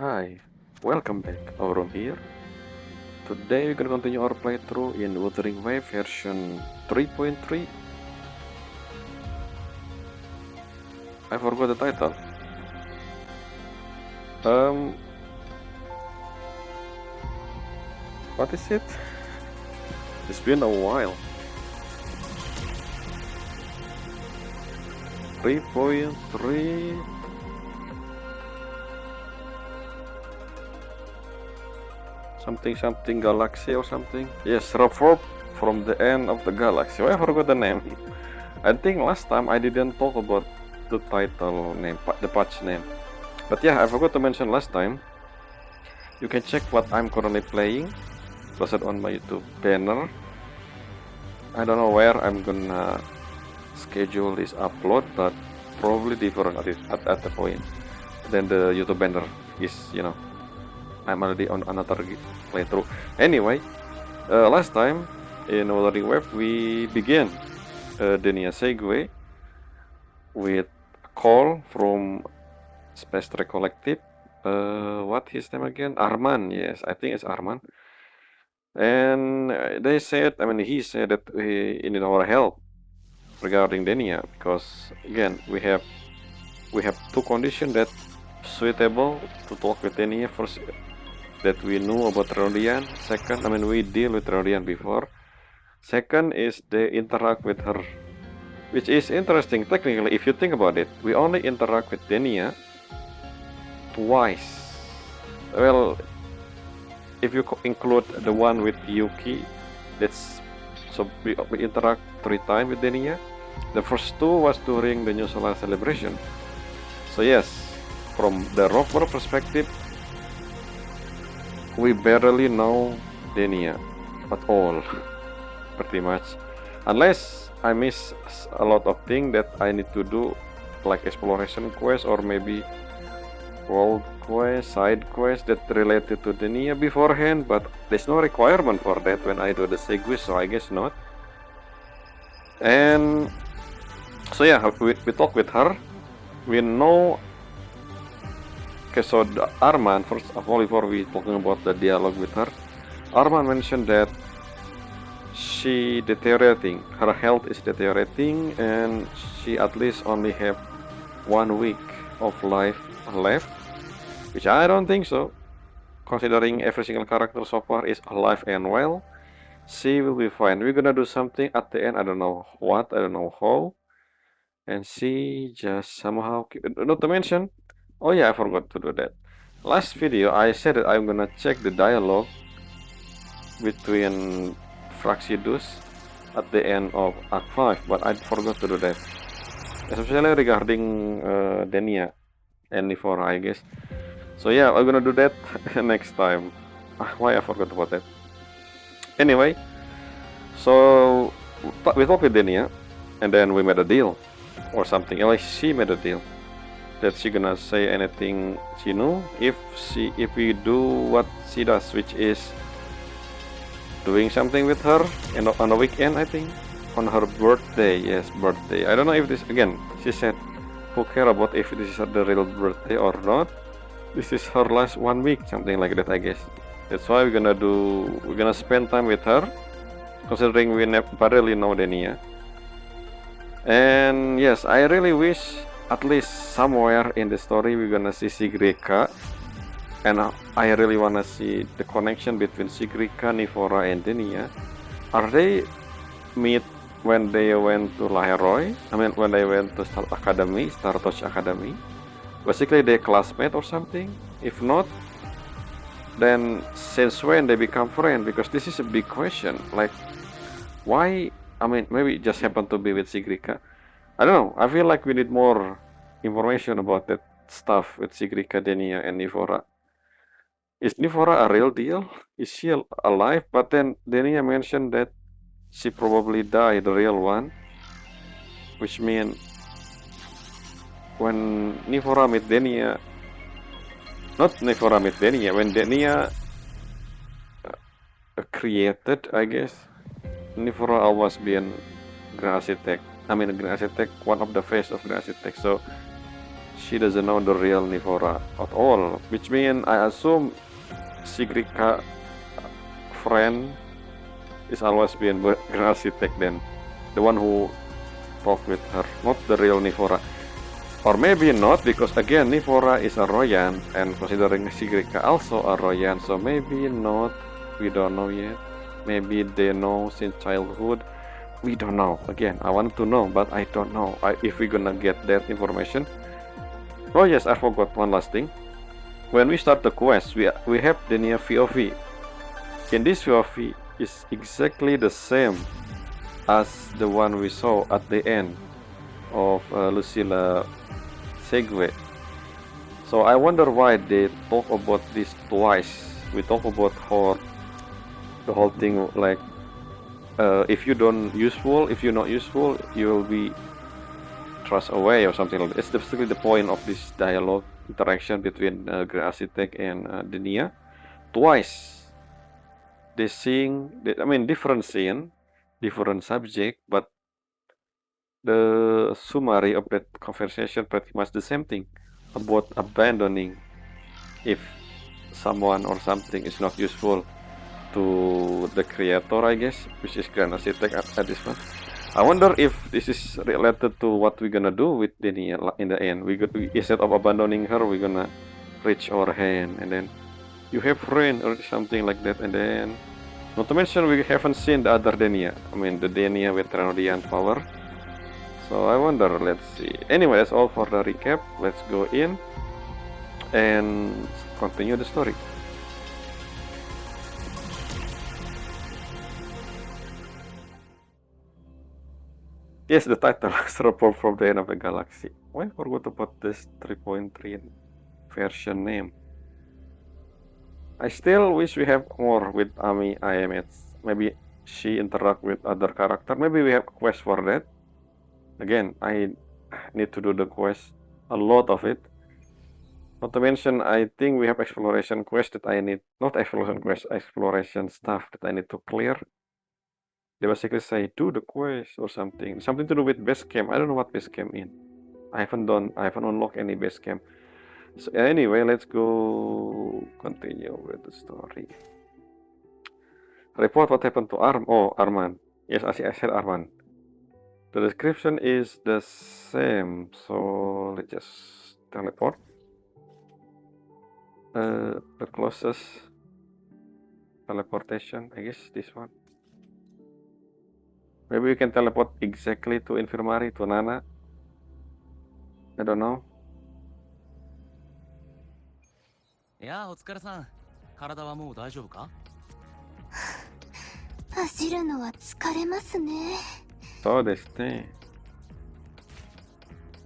Hi, welcome back. Auron here. Today we're gonna continue our playthrough in Wuthering Waves version 3.3. I forgot the title. Um, what is it? It's been a while. 3.3. Something Galaxy or something. Yes, Reverb from the end of the galaxy. I forgot the name. I think last time I didn't talk about the title name, the patch name. But yeah, I forgot to mention last time. You can check what I'm currently playing, posted on my YouTube banner. I don't know where I'm gonna schedule this upload, but probably different at the point. Then the YouTube banner is, I'm already on another playthrough. Anyway, last time in Wuthering Waves we began the Segue with a call from Space Trek Collective. What his name again? Arman. Yes, I think it's Arman. And they said, he said that he needed our help regarding Denia because again we have two conditions that suitable to talk with Denia. First, that we knew about Rodian. Second, we deal with Rodian before. Second is they interact with her, which is interesting technically if you think about it. We only interact with Denia twice. Well, if you include the one with Yuki, that's so we interact 3 times with Denia. The first two was during the New Solar celebration. So yes, from the rover perspective, we barely know Denia at all, pretty much. Unless I miss a lot of things that I need to do, like exploration quest or maybe world quest, side quest that related to Denia beforehand, but there's no requirement for that when I do the Segue, so I guess not. And so yeah, we talk with her. We know. Okay, so Arman, first of all, before we talking about the dialogue with her, Arman mentioned that she deteriorating, her health is deteriorating, and she at least only have 1 week of life left, which I don't think so, considering every single character so far is alive and well. She will be fine. We're gonna do something at the end, I don't know what, I don't know how, and she just somehow, not to mention, oh yeah, I forgot to do that. Last video, I said that I'm gonna check the dialogue between Fraxidus at the end of Act 5, but I forgot to do that. Especially regarding Denia and Nifora, I guess. So yeah, I'm gonna do that next time. Why I forgot about that? Anyway, so we talked with Denia, and then we made a deal, or something. Like she made a deal that she gonna say anything she knew if we do what she does, which is doing something with her on a weekend, I think, on her birthday. Yes, birthday. I don't know if this again. She said, "Who care about if this is the real birthday or not? This is her last 1 week, something like that, I guess." That's why we're gonna spend time with her, considering we never barely know Denia. And yes, I really wish at least somewhere in the story we're gonna see Sigrika, and I really wanna see the connection between Sigrika, Nifora, and Denia. Are they meet when they went to Lahai-Roi? When they went to Star Touch Academy? Basically, they classmate or something? If not, then since when they become friends? Because this is a big question. Like, why? Maybe it just happened to be with Sigrika. I don't know. I feel like we need more information about that stuff with Sigrika, Denia, and Nifora. Is Nifora a real deal? Is she alive? But then Denia mentioned that she probably died, the real one. Which means when Nifora met Denia, not Nifora met Denia, when Denia created, I guess, Nifora always been Grand Architect. Grand Architect, one of the face of Grand Architect. So she doesn't know the real Nivora at all, which means I assume Sigrika friend is always been Grand Architect then, the one who talked with her, not the real Nivora. Or maybe not, because again Nivora is a Royan, and considering Sigrika also a Royan, so maybe not, we don't know yet. Maybe they know since childhood, we don't know. Again, I want to know, but I don't know if we're gonna get that information. Oh yes, I forgot one last thing. When we start the quest, we have the near VOV. In this VOV is exactly the same as the one we saw at the end of Lucilla Segue. So I wonder why they talk about this twice. We talk about how the whole thing, like if you're not useful, you will be thrust away or something like that. It's basically the point of this dialogue interaction between Grand Architect and Denia. Twice they sing, different scene, different subject, but the summary of that conversation pretty much the same thing about abandoning if someone or something is not useful to the creator, I guess, which is Grand Architect at this point. I wonder if this is related to what we're gonna do with Denia in the end. Instead of abandoning her, we're gonna reach our hand and then you have friend or something like that, and then not to mention we haven't seen the other Denia. The Denia with Renodian power. So I wonder, let's see. Anyway, that's all for the recap. Let's go in and continue the story. Yes, the title is Report from the End of the Galaxy. Why I forgot about this 3.3 version name? I still wish we have more with Ami IMH. Maybe she interact with other character. Maybe we have quest for that. Again, I need to do the quest, a lot of it. Not to mention, I think we have exploration quest that I need, not exploration quest, exploration stuff that I need to clear. They basically say, do the quest or something. Something to do with base camp. I don't know what base camp is. I haven't unlocked any base camp. So anyway, let's go continue with the story. Report what happened to Arman. Yes, I said Arman. The description is the same, so let's just teleport. The closest teleportation, I guess this one. Maybe we can teleport exactly to Infirmary, to Nana. I don't know. いやあ、お疲れさん。体はもう大丈夫か？走るのは疲れますね。そうですね。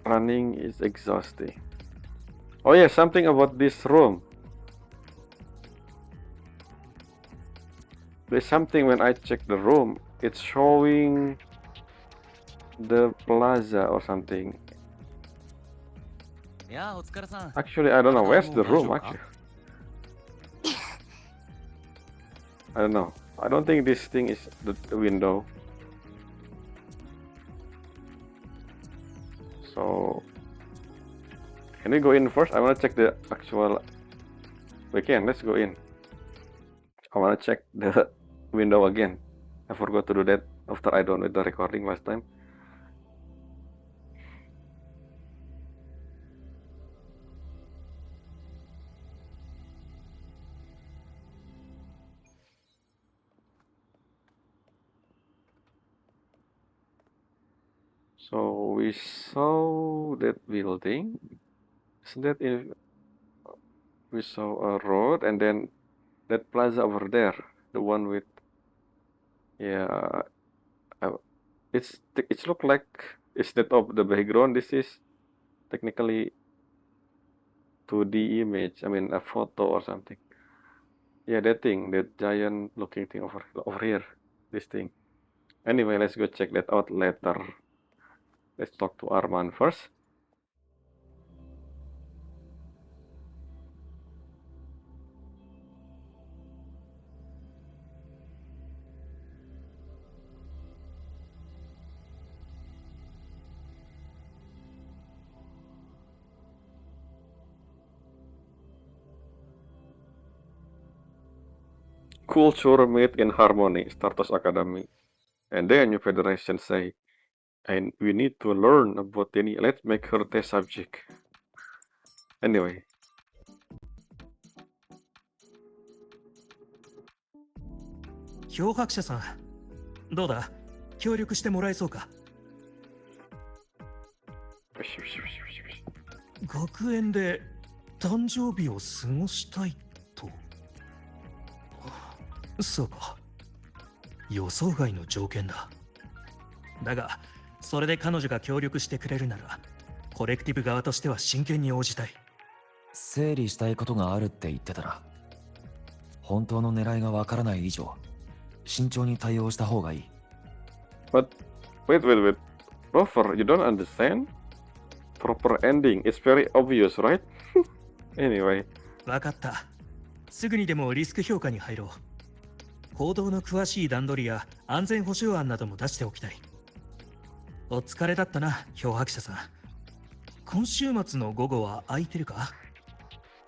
Running is exhausting. Oh yeah, something about this room. There's something when I check the room, it's showing the plaza or something. いやあ、お疲れさん。 Actually, I don't know. Where's the room, actually? I don't know. I don't think this thing is the window. So, can we go in first? I want to check the actual... We can, let's go in. I want to check the window again. I forgot to do that after I done with the recording last time. So we saw that building. Isn't that if we saw a road and then that plaza over there, the one with it's look like instead of the background, this is technically 2D image. A photo or something. Yeah, that thing, that giant looking thing over here, this thing. Anyway, let's go check that out later. Let's talk to Arman first. culture meet in harmony, Stardust Academy. And then New Federation say, and we need to learn about Denny. Let's make her test subject. Anyway, 漂白者さん、どうだ？協力してもらえそうか？学園で誕生日を過ごしたいと。そうか。予想外の条件だ。だが、それで彼女が協力してくれるなら、コレクティブ側としては真剣に応じたい。整理したいことがあるって言ってたら、本当の狙いがわからない以上、慎重に対応した方がいい。but wait. Rover, you don't understand? Proper ending. It's very obvious, right? Anyway. わかった。すぐにでもリスク評価に入ろう。行動の詳しい段取りや安全保障案なども出しておきたい。お疲れだったな、漂白者さん。今週末の午後は空いてるか？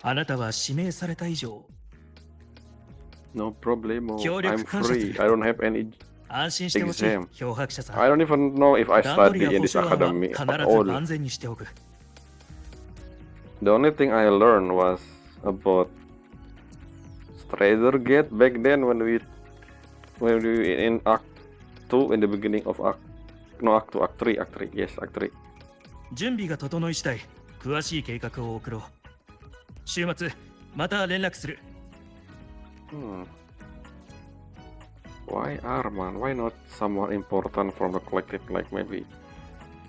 あなたは指名された以上。No problemo. 協 I'm 力感謝す free. る。 I don't have any 安心してほしい exam. 漂白者さん。 I don't even know if I 段取り study や in 保 this 障案は academy 必 at ず all. 万全にしておく。The only thing I learned was about Strader Gate back then when we in Act 2 in the beginning of Act 2, Act 3, yes, Act 3. 準備が整い次第、詳しい計画を送ろう。週末、また連絡する。Why Arman? Why not someone important from the collective, like maybe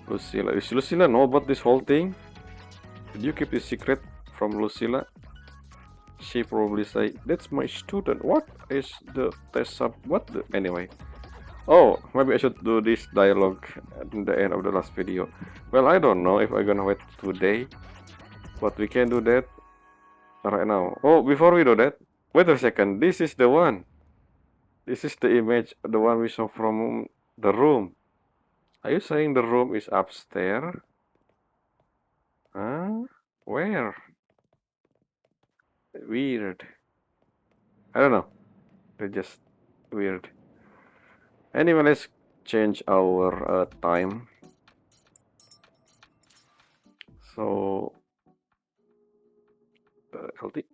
Lucilla? Does Lucilla know about this whole thing? Did you keep this secret from Lucilla? She probably say, that's my student. What is the test sub? What the? Anyway. Oh, maybe I should do this dialogue at the end of the last video. Well, I don't know if I'm gonna wait today. But we can do that right now. Oh, before we do that, wait a second. This is the one. This is the image, the one we saw from the room. Are you saying the room is upstairs? Huh? Where? Weird. I don't know. They're just weird. Anyway, let's change our time. So, LT.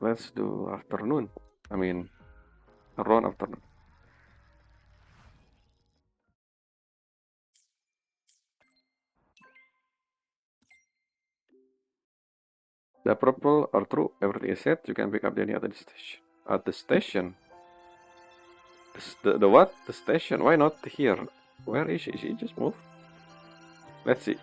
Let's do afternoon. I mean, around afternoon. The purple are true. Everything is set. You can pick up Jenny at the station. At the station? The what? The station? Why not here? Where is she? She just moved. Let's see.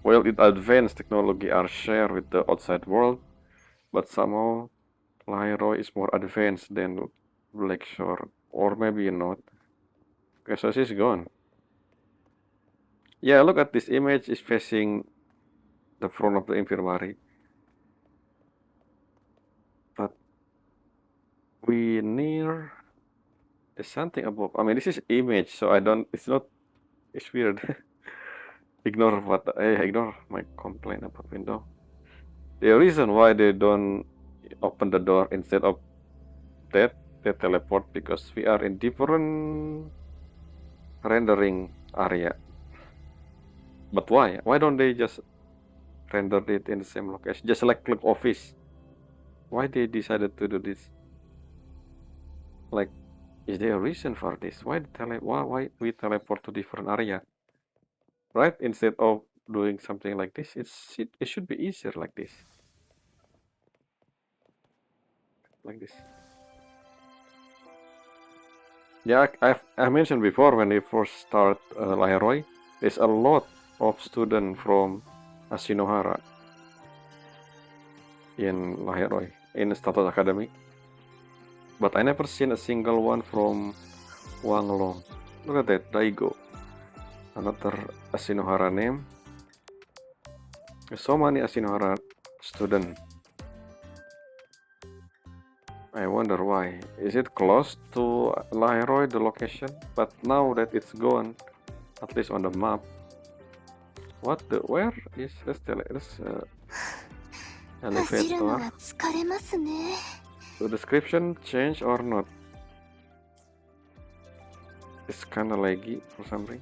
Well, advanced technology are shared with the outside world, but somehow Lahai-Roi is more advanced than Blackshore, or maybe not. Okay, so she's gone. Yeah, look at this image is facing the front of the infirmary. But we near there's something above. I mean, this is image, so I don't. It's not. It's weird. Ignore my complaint about window. The reason why they don't open the door instead of that, they teleport because we are in different rendering area. But why? Why don't they just render it in the same location? Just like Club Office. Why they decided to do this? Like, is there a reason for this? Why we teleport to different area? Right? Instead of doing something like this, it should be easier like this. Like this. Yeah, I mentioned before when we first start Lahai-Roi, there's a lot of students from Ashinohara in Lahai-Roi, in Status Academy. But I never seen a single one from Wanglong. Look at that, Daigo. Another Ashinohara name. There's so many Ashinohara student. I wonder why. Is it close to Lahai-Roi, the location? But now that it's gone, at least on the map. What the? Where is this? This 走るの elevator. は疲れますね。 The description change or not? It's kinda laggy for something.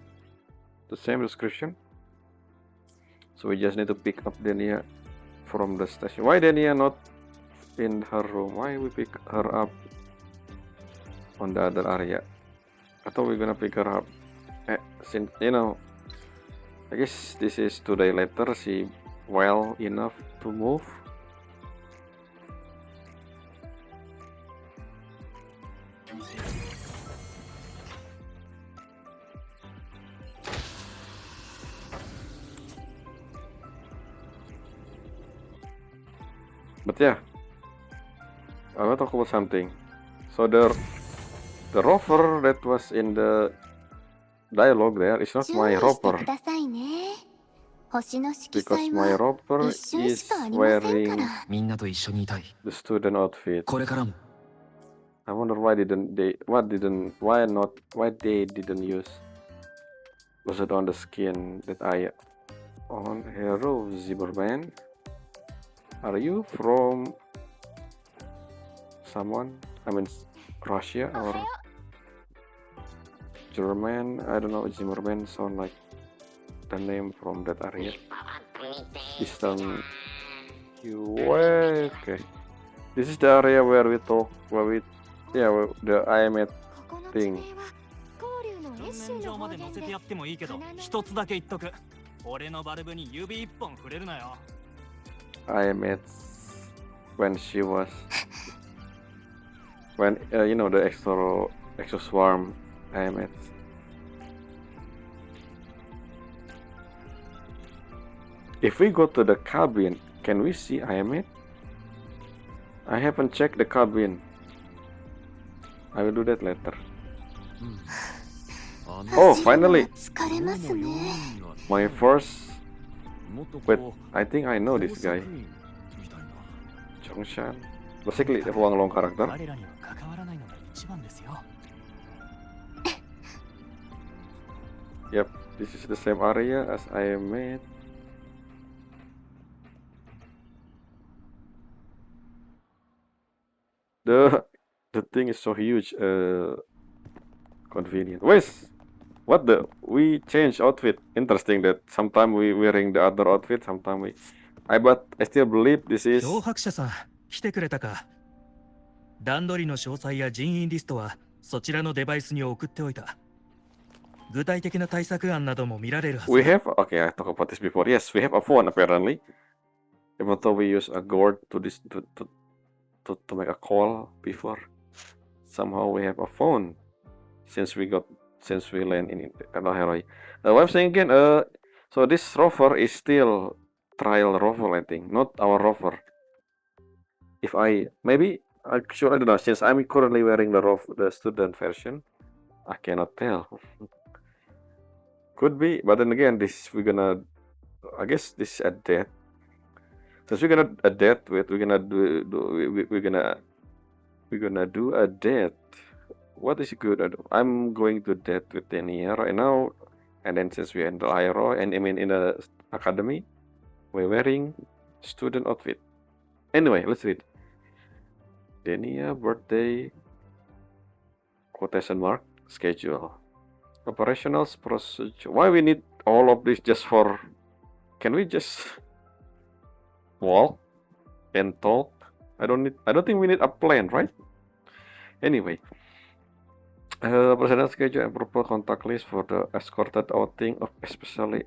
The same description. So we just need to pick up Denia from the station. Why Denia not in her room? Why we pick her up on the other area? I thought we're gonna pick her up. Since I guess this is 2 days later. She well enough to move. But yeah, I want to talk about something. So the rover that was in the dialogue there is not 注 my 意してく rover ださいね。星の色 because 彩 my は rover 一瞬し is かありませんか wearing ら。みんなと一緒にいたい。 the student outfit. これからも I wonder why they didn't use was it on the skin that I on hero Zimmerman. Are you from someone? I mean Russia or German? I don't know. Zimmerman sound like the name from that area. Eastern UK. Okay. This is the area where we talk, the IMF ここの地 thing. 名は交流の演習文上の方言でまで載せてやってもいいけど、一つだけ言っとく。俺のバルブに指一本触れるなよ。I met when she was when the extra swarm I met. If we go to the cabin, can we see I met? I haven't checked the cabin. I will do that later. あの Oh, 走るのは finally! 疲れますね。 My first. もっと Wait, こ I think I う know this guy. 工作員みたいな Chongshan. Basically, the Huang Long character. 我らには関わらないのが一番ですよ。 Yep, this is the same area as I met. The thing is so huge. Convenient. What the? We change outfit. Interesting that sometime we wearing the other outfit, sometime we. But I still believe this is. 漂白者さん、来てくれたか。段取りの詳細や人員リストはそちらのデバイスに送っておいた。具体的な対策案なども見られるはず We だ。 have. Okay, I talked about this before. Yes, we have a phone apparently. Even though we use a gourd to make a call before, somehow we have a phone since we land in Lahai-Roi. What I'm saying again, so this rover is still trial rover, I think, not our rover. If I actually I don't know, since I'm currently wearing the student version, I cannot tell. Could be, but then again, I guess this is a death. Since we're gonna a death with, we're gonna do a death. What is good? I'm going to death with Denia right now, and then since we're in the IRO and I mean in the academy, we're wearing student outfit. Anyway, let's read. Denia birthday quotation mark schedule. Operationals procedure. Why we need all of this just for? Can we just walk and talk? I don't think we need a plan, right? Anyway, personnel schedule and proper contact list for the escorted outing of especially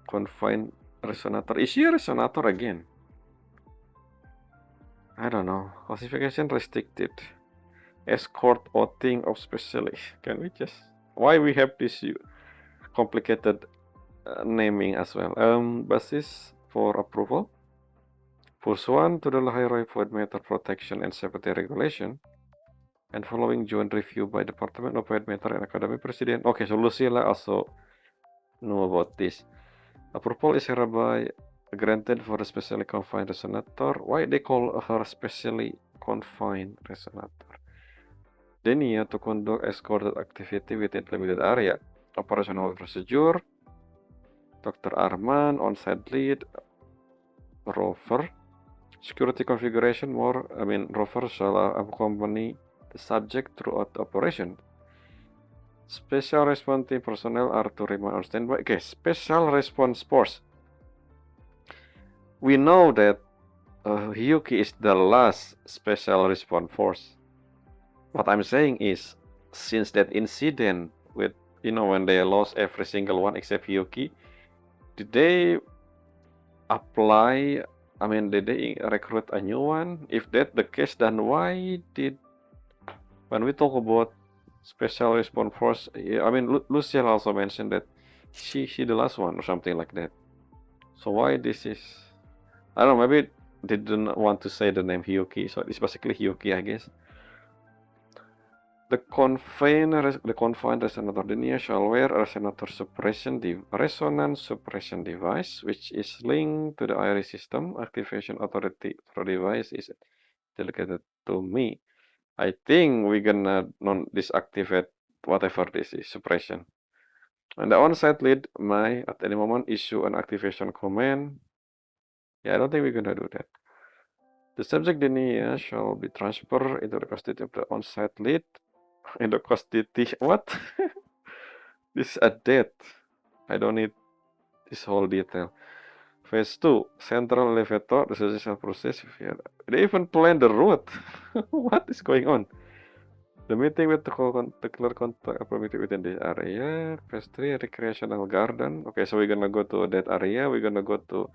confined resonator. Is she a resonator again? I don't know. Classification restricted. Escort outing of specialist. Can we just? Why we have this complicated naming as well? Basis for approval. Pursuant to the Lahai-Roi Void Matter Protection and Safety Regulation, and following joint review by Department of Void Matter and Academy President. Okay, so Lucilla also know about this. Approval is hereby granted for a specially confined resonator. Why they call her specially confined resonator? Denia to conduct escorted activity within limited area. Operational procedure. Dr. Arman, on-site lead, rover. Security configuration rover shall accompany the subject throughout the operation. Special response team personnel are to remain on standby. Okay, special response force. We know that Hyuki is the last special response force. What I'm saying is, since that incident with, when they lost every single one except Hyuki, did they apply? Did they recruit a new one? If that the case, then why did, when we talk about special response force, Luciel also mentioned that she the last one or something like that. So why this is, I don't know, maybe they didn't want to say the name Hyuki, so it's basically Hyuki, I guess. The confined resonator linear shall wear a resonance suppression device, which is linked to the iris system. Activation authority for device is delegated to me. I think we're gonna non-disactivate whatever this is, suppression. And the on-site lead may, at any moment, issue an activation command. Yeah, I don't think we're gonna do that. The subject linear shall be transferred into the custody of the on-site lead. In the custody, what? This is a death. I don't need this whole detail. Phase 2, central elevator, the suggestion process. They even plan the route. What is going on? The meeting with the clear contact appropriate within this area. Phase 3, recreational garden. Okay, so we're gonna go to that area. We're gonna go to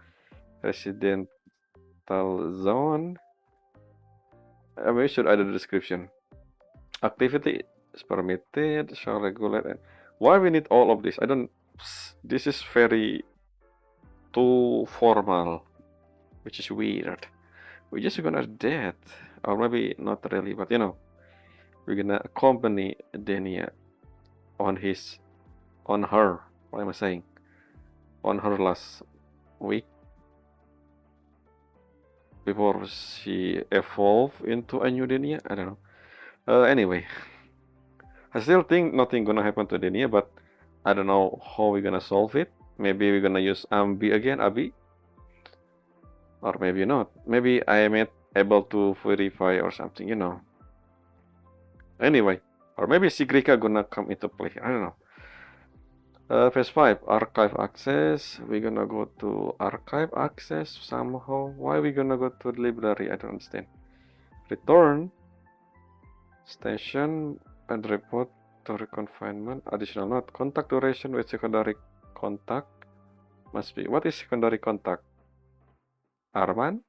residential zone. We should add a description. Activity is permitted, shall regulate. Why we need all of this? I don't. This is very too formal, which is weird. We're just gonna that, or maybe not really, but we're gonna accompany Denia on her. What am I saying? On her last week before she evolved into a new Denia. I don't know. Anyway, I still think nothing gonna happen to Denia, but I don't know how we're gonna solve it. Maybe we're gonna use Abi, or maybe not. Maybe I am able to verify or something, Anyway, or maybe Sigrika gonna come into play. I don't know. Phase 5, archive access. We're gonna go to archive access somehow. Why we gonna go to the library? I don't understand. Return station and report to confinement. Additional note: contact duration with secondary contact must be. What is secondary contact? Arman?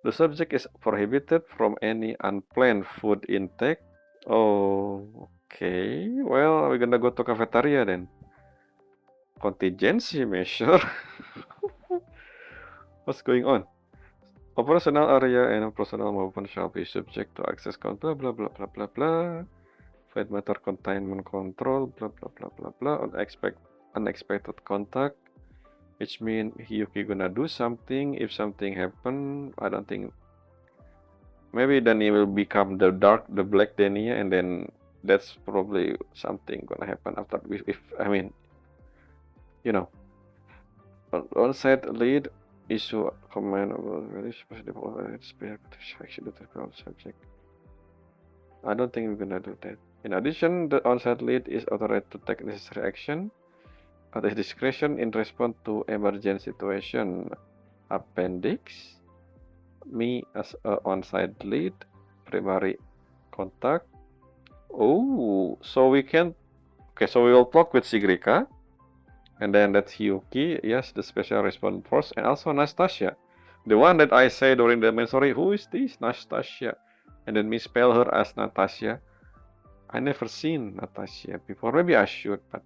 The subject is prohibited from any unplanned food intake. Oh, okay. Well, we're gonna go to cafeteria then. Contingency measure. What's going on? Operational area and personal movement shall be subject to access control, blah blah blah blah blah. Flight matter containment control, blah blah blah blah blah. Unexpected contact, which means Hyuki gonna do something. If something happen, I don't think. Maybe then he will become the black Denia, and then that's probably something gonna happen after. If on-site lead issue command about very specific subject. I don't think we're gonna do that. In addition, the on-site lead is authorized to take necessary action at his discretion in response to emergency situation. Appendix. Me as a on-site lead, primary contact. Oh, so we can. Okay, so we will talk with Sigrika, and then that's Hyuki. Yes, the special response force, and also Nastasia, the one that I say during the main story. Who is this Nastasia? And then misspell her as Natasha. I never seen Natasha before. Maybe I should, but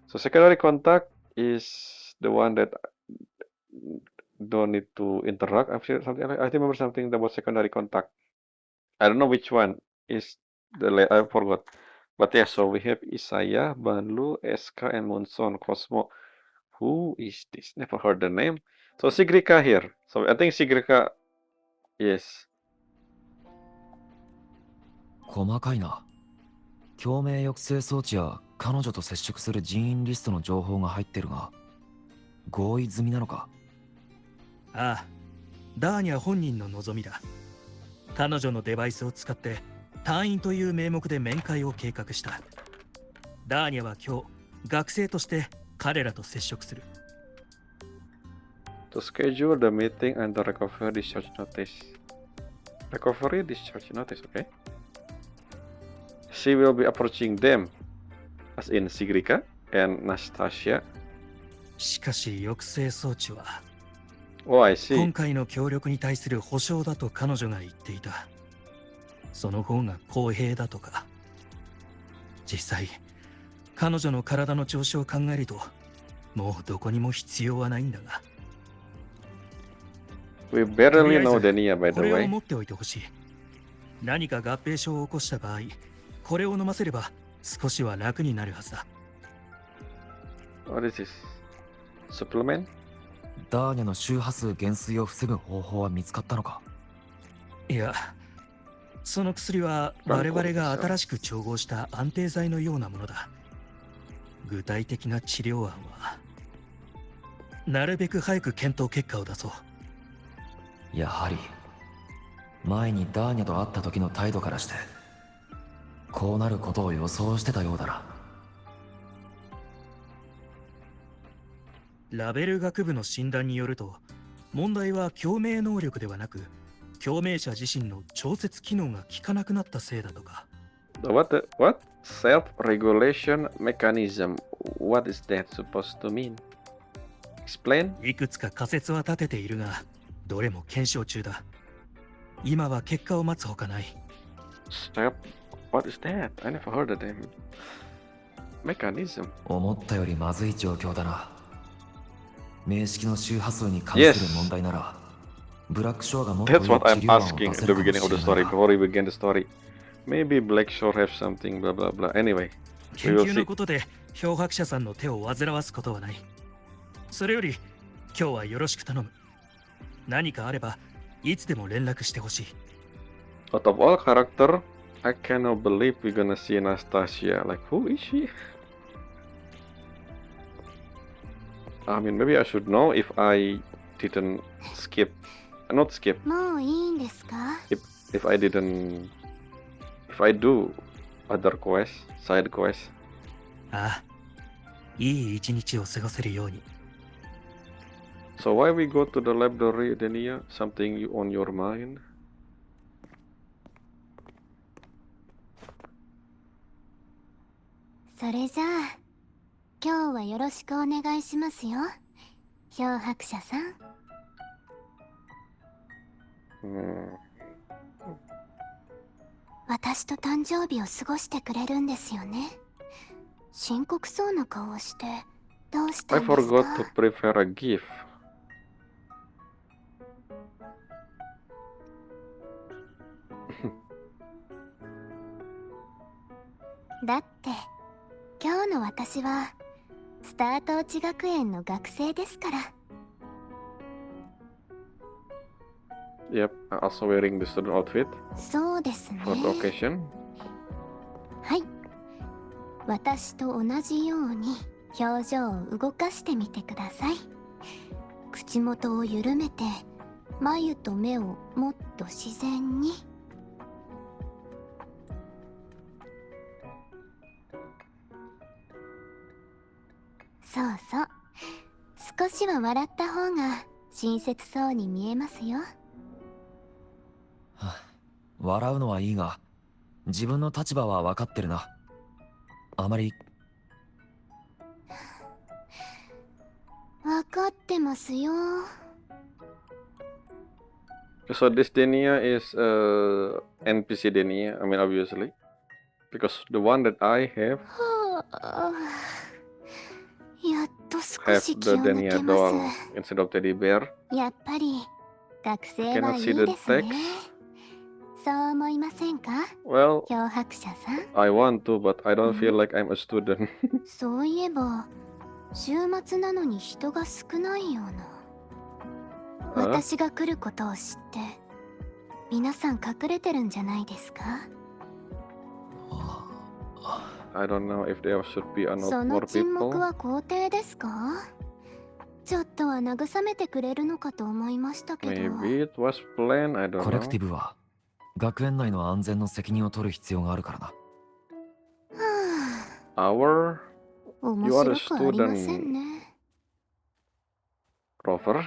so secondary contact is the one that don't need to interact. I remember something about secondary contact. I don't know which one is I forgot. But yeah, so we have Isaya, Banlu, SK, and Monson, Cosmo. Who is this? Never heard the name. So Sigrika here. So I think Sigrika, yes. 細かいな。共鳴抑制装置や彼女と接触する人員リストの情報が入ってるが、合意済みなのか？ああ、ダーニャ本人の望みだ。彼女のデバイスを使って隊員という名目で面会を計画した。ダーニャは今日学生として彼らと接触する。To schedule the meeting and the recovery discharge notice. Recovery discharge notice, okay? She will be approaching them, as in Sigrika and Nastasia. しかし抑制装置は Oh, I see. 今回の協力に対する保証だと彼女が言っていた。その方が公平だとか。実際彼女の体の調子を考えるともうどこにも必要はないんだが。 We とり barely あえ know ず Denia, by こ the れを way. 持っておいてほしい。何か合併症を起こした場合、これを飲ませれば少しは楽になるはずだ。What is this? Supplement? ダーニャの周波数減衰を防ぐ方法は見つかったのか？いや、その薬は我々が新しく調合した安定剤のようなものだ。具体的な治療案はなるべく早く検討結果を出そう。やはり前にダーニャと会った時の態度からしてこうなることを予想してたようだな。ラベル学部の診断によると、問題は共鳴能力ではなく共鳴者自身の調節機能が効かなくなったせいだとか。What? Self-regulation mechanism. What is that supposed to mean? Explain? いくつか仮説は立てているが、どれも検証中だ。今は結果を待つほかない。Step? What is that? I never heard of them. Mechanism. 思ったよりまずい状況だな。名式の周波数に関する問題なら、ブラックショーがもっといい That's 治 what I'm 療案を asking 出せ at る the かも beginning of し the れない story, な。 before we begin the story. Maybe Black Shore have something, blah blah blah. Anyway, 研 we will 究 see. のことで漂白者さんの手を煩わすことはない。それより今日はよろしく頼む。何かあればいつでも連絡してほしい。Out of all character, I cannot believe we're gonna see Anastasia. Like, who is she? I mean, maybe I should know if I didn't skip. Not skip. もういいんですか？ If I didn't. If I do other quests, side quests. ああ、いい一日を過ごせるように。 So why we go to the library, Denia? Something on your mind? それじゃあ今日はよろしくお願いしますよ、漂白者さん。私と誕生日を過ごしてくれるんですよね。深刻そうな顔をしてどうした I んです forgot か？ to prepare a gift. だって今日の私はスタート内学園の学生ですから。 Yep, also wearing the student outfit そうですね。 for the occasion. はい。私と同じように表情を動かしてみてください。口元を緩めて眉と目をもっと自然に。そうそう。少しは笑った方が親切そうに見えますよ。笑うのはいいが、自分の立場は分かってるな。あまり。分かってますよ。 So this Denia is NPC Denia. I mean, obviously, because the one that I have はあ、やっと少 have し気 the を抜 Denia けま doll す。 instead of teddy bear. やっぱり学 I 生は cannot い see い the ですね。 text. そう思いませんか、 Well, 漂白者さん。 I want to, but I don't feel like I'm a student. そういえば週末なのに人が少ないような。私が来ることを知って皆さん隠れてるんじゃないですか。 I don't know if there should be a lot その more 沈黙 people. は肯定ですか。ちょっとは慰めてくれるのかと思いましたけど。 Maybe it was planned, I don't コレクテ know. ィブは学園内の安全の責任を取る必要があるからな。は Our あ、面 You are a 白くありませんね。 Rover.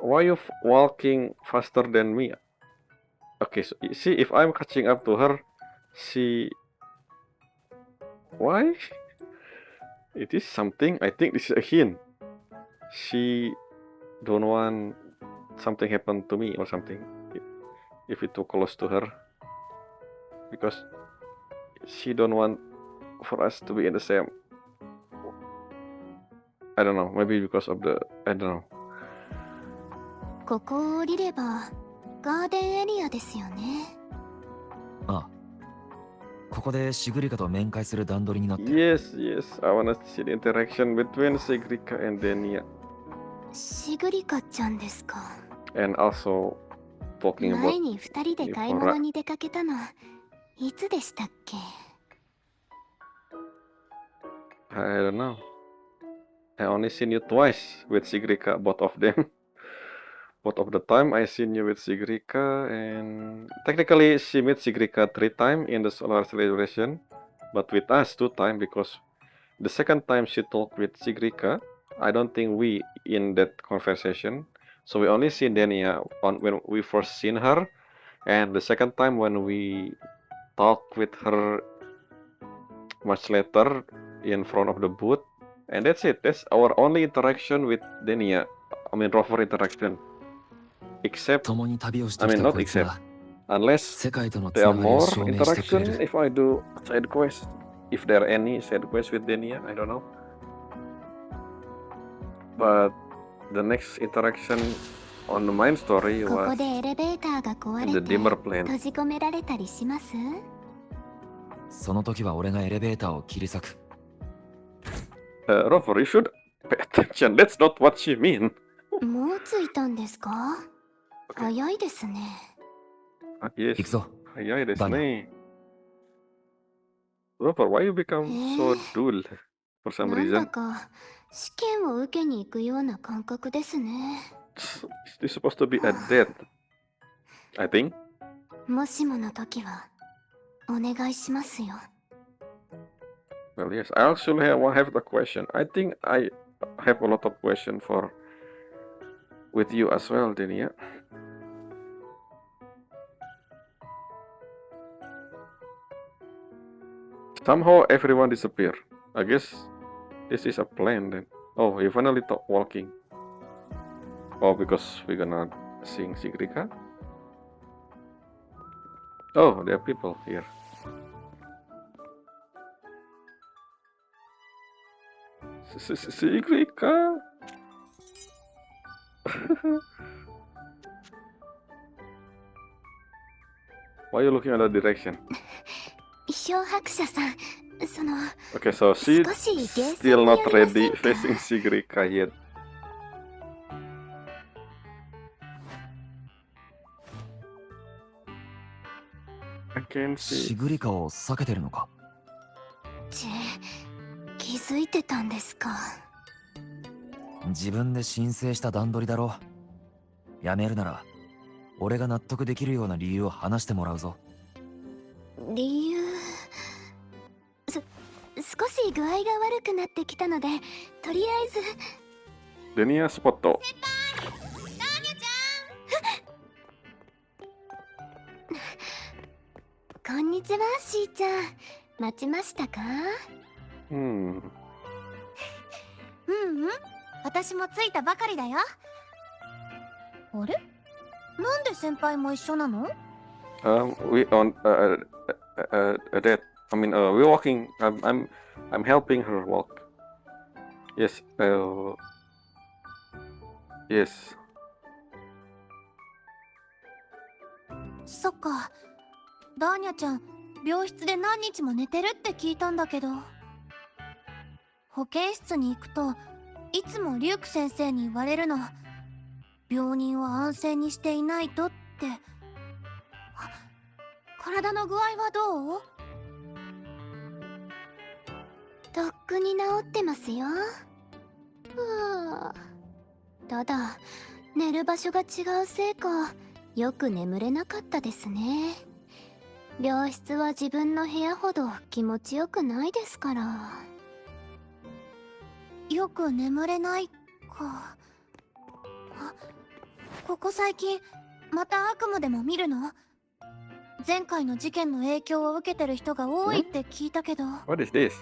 Why you walking faster than me? Okay, so you see, if I'm catching up to her, she... Why? It is something. I think this is a hint. She don't want something happen to me or something. If it too close to her, because she don't want for us to be in the same. I don't know. Maybe because of the I don't know. ここを降りればガーデンエリアですよね。ああ、ここでシグリカと面会する段取りになってる。 Yes, yes. I wanna see the interaction between Sigrika and Denia, シグリカちゃんですか。 and also talking 前 about に2人で買い物に出かけたのいつでしたっけ。 I don't know. I only seen you twice with Sigrika, both of them. Both of the time I seen you with Sigrika, and technically she met Sigrika 3 times in the solar celebration, but with us 2 times because the second time she talked with Sigrika, I don't think we in that conversation. So we only seen Denia on when we first seen her, and the second time when we talked with her much later in front of the booth, and that's it. That's our only interaction with Denia. I mean, Rover interaction. Except, 共に旅をして I き mean, た not こいつが unless 世界とのつ there な are がりを more 証明してくれ interaction る。 if I do side quest. If there are any side quests with Denia, I don't know. But the next interaction on the main story ここ was でエレベーターが壊 in れ the て dimmer plane. 閉じ込められたりします？その時は俺がエレベーターを切り裂く。 Rover, you should pay attention. That's not what she mean. もう着いたんですか？ Okay. 早いですね。 Yes. 行くぞ。 Hayai desu Danya. ne. Rover, why you become so dull for some なんだ reason? か試験を受けに行くような感覚ですね。 This is supposed to be a date, I think. もしもの時はお願いしますよ。 Well, yes, I actually have a question. I think I have a lot of question for with you as well, Denia. Somehow everyone disappear. I guess this is a plan then. Oh, you finally walking. Oh, because we're gonna sing Sigrika. Oh, there are people here. Sigrika. Why are you looking at the direction? 漂白者さん、その Okay, so she's 少しゲーセン still に not やりませ ready んか？ facing Sigrika yet. I can シ see. グリカを避けてるのか。気づいてたんですか？自分で申請した段取りだろ。やめるなら俺が納得できるような理由を話してもらうぞ。理由少し具合が悪くなってきたので、とりあえず Denia spot. こんにちは、しーちゃん。待ちましたか？ Hmm. うんうん、私も着いたばかりだよ。あれ、なんで先輩も一緒なの？ We on that. I mean, we're walking. I'm helping her walk. Yes. Yes. そっか。ダーニャちゃん、病室で何日も寝てるって聞いたんだけど。保健室に行くといつもリュウク先生に言われるの。病人を安静にしていないとって。体の具合はどう？とっくに治ってますよ。ただ寝る場所が違うせいかよく眠れなかったですね。病室は自分の部屋ほど気持ちよくないですから。よく眠れないか。ここ最近また悪夢でも見るの？前回の事件の影響を受けてる人が多いって聞いたけど。What is this?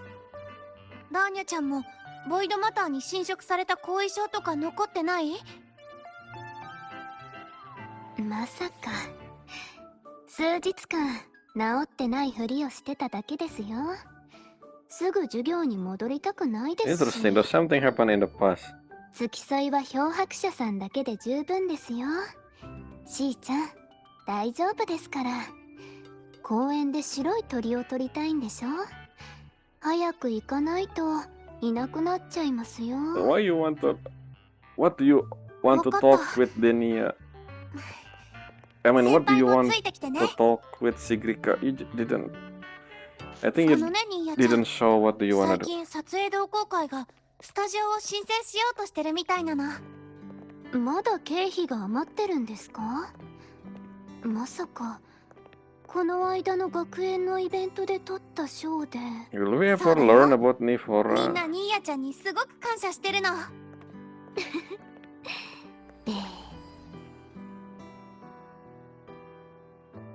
ダーニャちゃんもボイドマターに侵食された後遺症とか残ってない？まさか数日間治ってないふりをしてただけですよ。すぐ授業に戻りたくないですし。 Interesting. Does something happen in the past? 付き添いは漂白者さんだけで十分ですよ。しーちゃん大丈夫ですから。公園で白い鳥を取りたいんでしょ。早く行かないといなくなっちゃいますよ。 So why you want to? What do you want to Wakata. talk with Denia? I mean, 先 what do 輩 you も want ついてきてね。 to talk with Sigrika? You didn't. I think あ you のね、ニーヤちゃ didn't ん。 show what do you 最 wanna do. 近撮影同好会がスタジオを申請しようとしてるみたいなの。まだ経費が余ってるんですか？まさかこの間の学園のイベントで撮ったショーで。 Will we ever そうだよ。 learn about みん Nifora? なニーヤちゃんにすごく感謝してるの。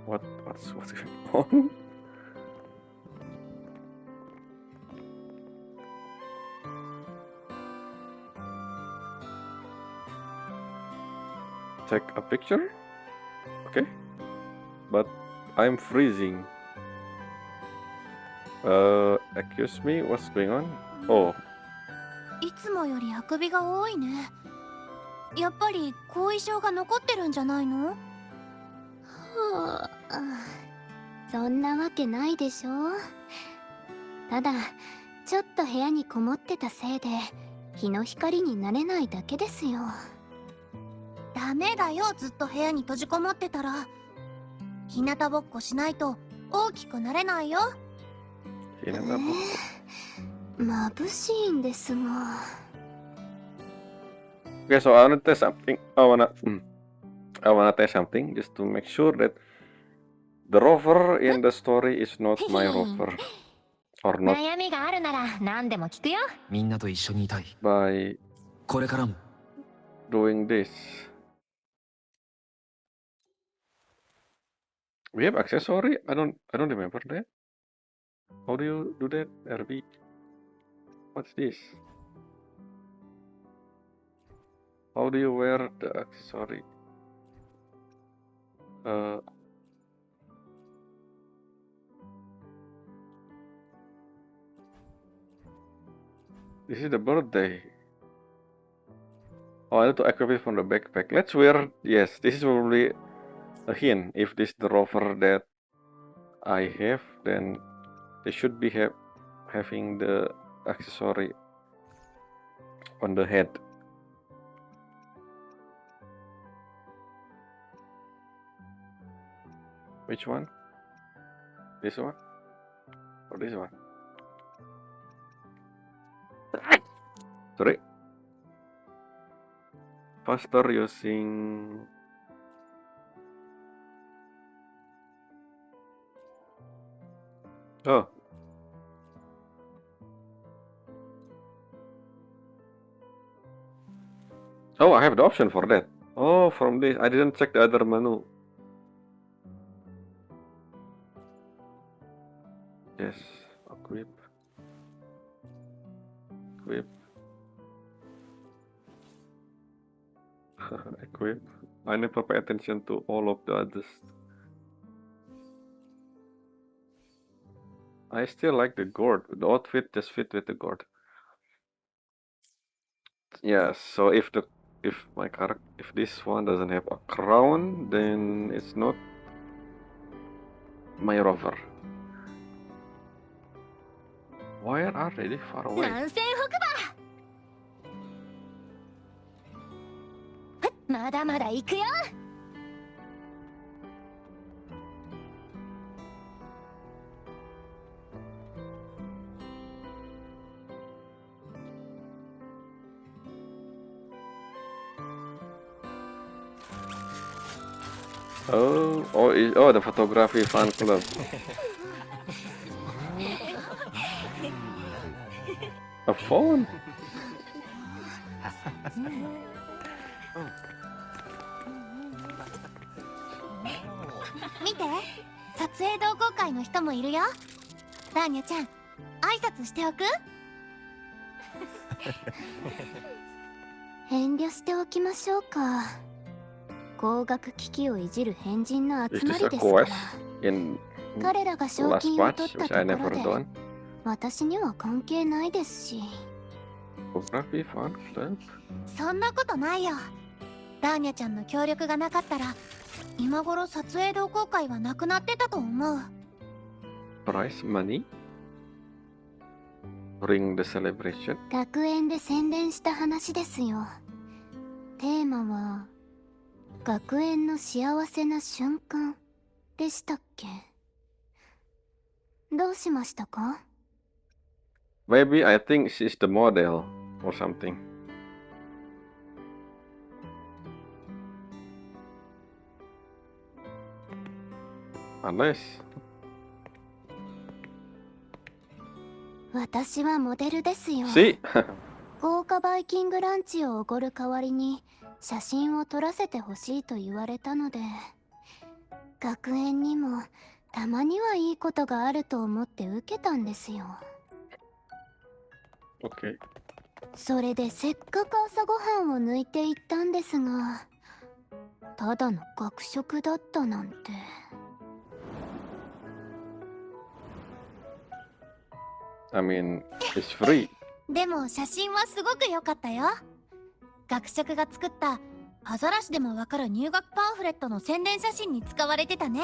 What's going on? Take a picture? Okay. But I'm freezing. Excuse me, what's going on? Oh, いつもよりあくびが多いね。やっぱり後遺症が残ってるんじゃないの？そんなわけないでしょ。ただちょっと部屋にこもってたせいで日の光になれないだけですよ。ダメだよ、ずっと部屋に閉じこもってたら。日向ぼっこしないと大きくなれないよ。眩しいんですが。 okay, so I wanna test something. I wanna test something just to make sure that the rover in the story is not my rover or not 悩みがあるなら何でも聞くよ。みんなと一緒にいたい。 by これからも doing this. We have accessory? I don't remember that. How do you do that, RB? What's this? How do you wear the accessory? This is the birthday. Oh, I need to equip it from the backpack. Let's wear. Yes, this is probably a hint. If this is the rover that I have, then they should be having the accessory on the head. Which one? This one? Or this one? Sorry. Faster using. Oh. Oh, I have the option for that. Oh, from this. I didn't check the other menu. Yes. Equip. Equip. Equip. I never pay attention to all of the others. I still like the gourd. The outfit just fit with the gourd. Yeah, so if my character, if this one doesn't have a crown, then it's not my rover. Where are they? Far away. 南西北馬まだまだ行くよ。Oh, the photography fan club. A phone? 見て、撮影同好会の人もいるよ。ダーニャちゃん、挨拶しておく？遠慮しておきましょうか。光学機器をいじる変人の Is 集ま this り a ですから。 quest in 彼らが賞 last 金を patch 取った which I とこ never ろで done? 私には関係ないですし。 Photography fan club? そんなことないよ。ダーニャちゃんの協力がなかったら、今頃撮影同好会はなくなってたと思う。Prize money? During the celebration? 学園で宣伝した話ですよ。テーマは学園の幸せな瞬間でしたっけ？どうしましたか？ Maybe I think she's the model or something. Unless 私はモデルですよ。 see 豪華バイキングランチをおごる代わりに写真を撮らせてほしいと言われたので、学園にもたまにはいいことがあると思って受けたんですよ。 okay. それでせっかく朝ごはんを抜いていったんですが、ただの学食だったなんて。I mean, it's free. でも写真はすごく良かったよ。学食が作ったアザラシでもわかる入学パンフレットの宣伝写真に使われてたね。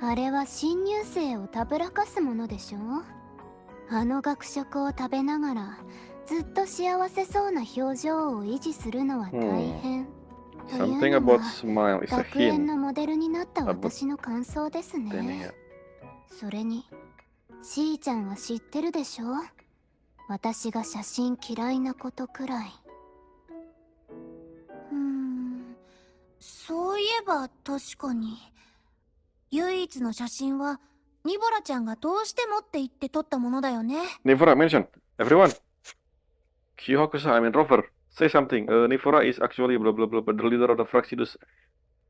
あれは新入生をたぶらかすものでしょ。あの学食を食べながらずっと幸せそうな表情を維持するのは大変、という Something の about が smile is a 学園 hint. のモデルになった私の感想です Then ね。 yeah. それにしーちゃんは知ってるでしょ。私が写真嫌いなことくらい。そういえば確かに。唯一の写真はニボラちゃんがどうしてもって言って撮ったものだよね。 Nifura mention. Everyone. Kyohakusa, I mean Rover. Say something. Nifura is actually blah blah blah, but the leader of the Fractidus.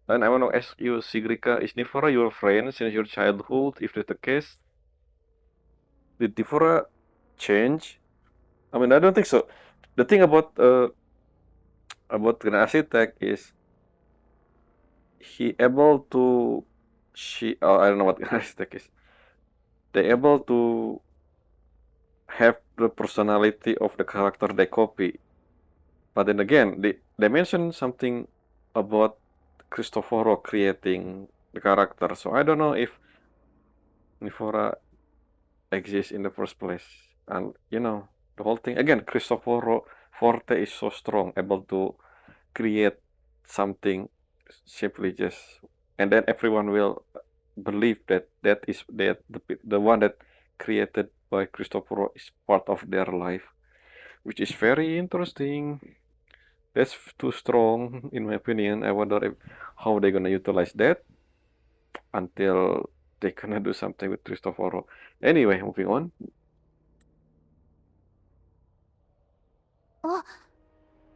And I want to ask you, Sigrika, is Nifura your friend since your childhood? If that's the case, did Nifura change? I mean, I don't think so. The thing about Galaxy Tech is he able to I don't know what Galaxy Tech is. They able to have the personality of the character they copy. But then again, they mention something about Cristoforo creating the character. So I don't know if Nifora exists in the first place. And you know, the whole thing again, Cristoforo Forte is so strong, able to create something simply just, and then everyone will believe that the one that created by Cristoforo is part of their life, which is very interesting. That's too strong, in my opinion. I wonder how they're gonna utilize that until they're gonna do something with Cristoforo. Anyway, moving on. あ、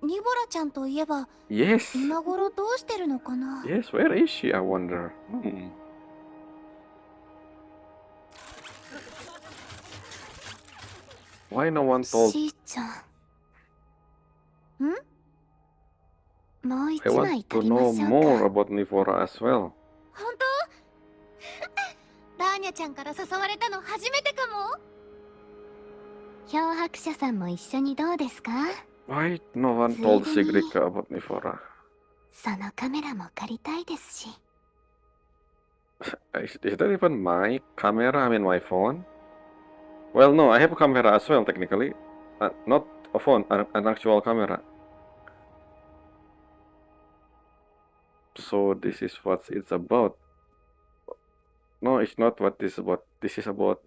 ニボラちゃんといえば Yes, 今頃どうしてるのかな。 yes. Where is she? I wonder. Why no one し told? ーちゃん。もう I 一枚 want 撮 to りま know しょう more か。 about Nifora as well. 本当？ダーニャちゃんから誘われたの初めてかも。漂白者さんも一緒にどうですか？ Why no one told Sigrika about Nifora? そのカメラも借りたいですし。Is that even my camera? I mean, my phone? Well, no, I have a camera as well, technically. Not a phone, an actual camera. So this is what it's about. No, it's not what this is about. This is about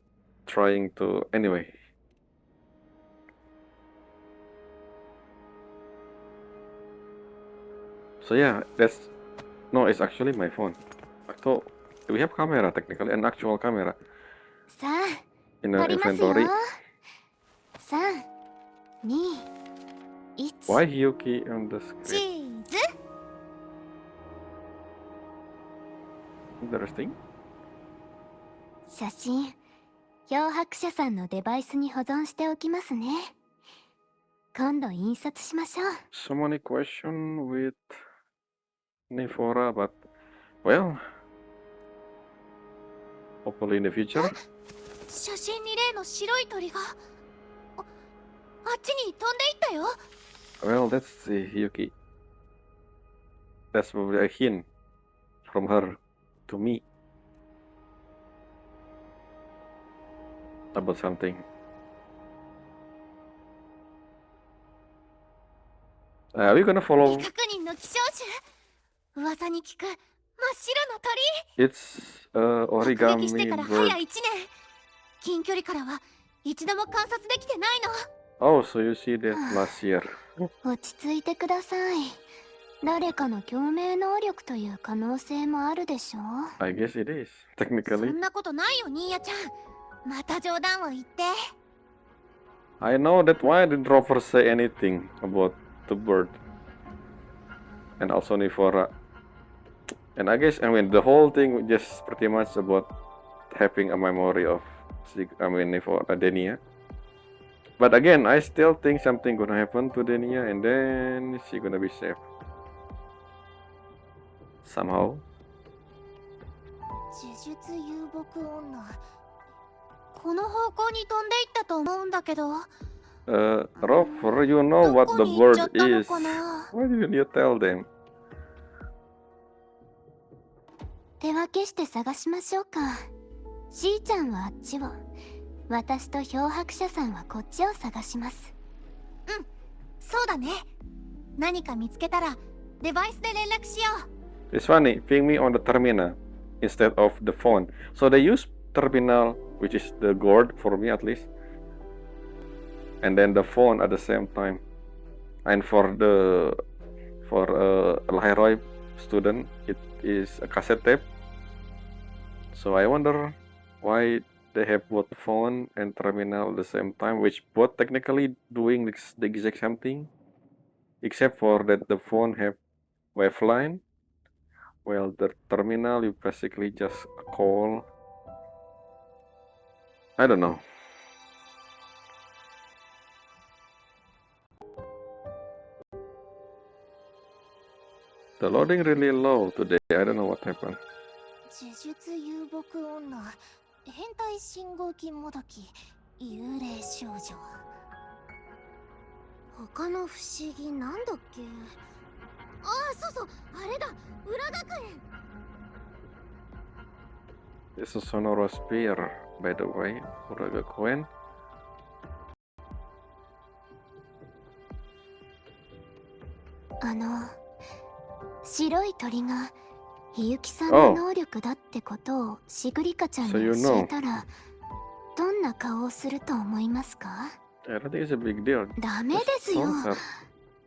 trying to... Anyway. So yeah, that's... No, it's actually my phone. I thought we have camera, technically, an actual camera さあ in 撮 our りますよ inventory. 321 Why Yuki on the チ screen? ーズ Interesting. 写真漂白者さんのデバイスに保存しておきますね。今度印刷しましょう。 So many questions with Nifora, but well, hopefully in the future. 写真に例の白い鳥があっちに飛んでいったよ。 Well, that's Yuki. That's probably a hint from her to me about something. Are we gonna follow? 未確認の希少種噂に聞く真っ白の鳥 It's 目撃して origami から bird. 早1年近距離からは一度も観察できてないの Oh, so you see that last year. 落ち着いてください。誰かの共鳴能力という可能性もあるでしょう。 I guess it is そ technically. んなことないよニーヤちゃんまた冗談を言って I know that. Why did Rover say anything about the bird and also Nifora? And I guess the whole thing was just pretty much about having a memory of Nifora, Denia. But again, I still think something gonna happen to Denia, and then she gonna be saved somehow. 呪術遊牧女この方向に飛んでいったと思うんだけど Rover, you know ど what こ the に行っちゃ bird ったの is. かな Why didn't you tell them? 手分けして探しましょうか。しーちゃんはあっちを、私と漂白者さんはこっちを探します。そうだね何か見つけたらデバイスで連絡しよう It's funny, ping me on the terminal instead of the phone. So they use terminal, which is the gourd for me at least, and then the phone at the same time. And for Lahai-Roi student, it is a cassette tape. So I wonder why they have both phone and terminal at the same time, which both technically doing the exact same thing, except for that the phone have waveline. Well, the terminal you basically just call. I don't know. The loading really low today. I don't know what happened. 呪術遊牧女変態信号機もどき幽霊少女他の不思議なんだっけああそうそうあれだ裏学園 It's a sonorous spear, by the way. Kurogames. 白い鳥がひゆきさんの能力だってことをシグリカちゃんに So you 教 know. えたら、どんな顔をすると思いますか？ I don't think it's a big deal. ダメですよ。 Told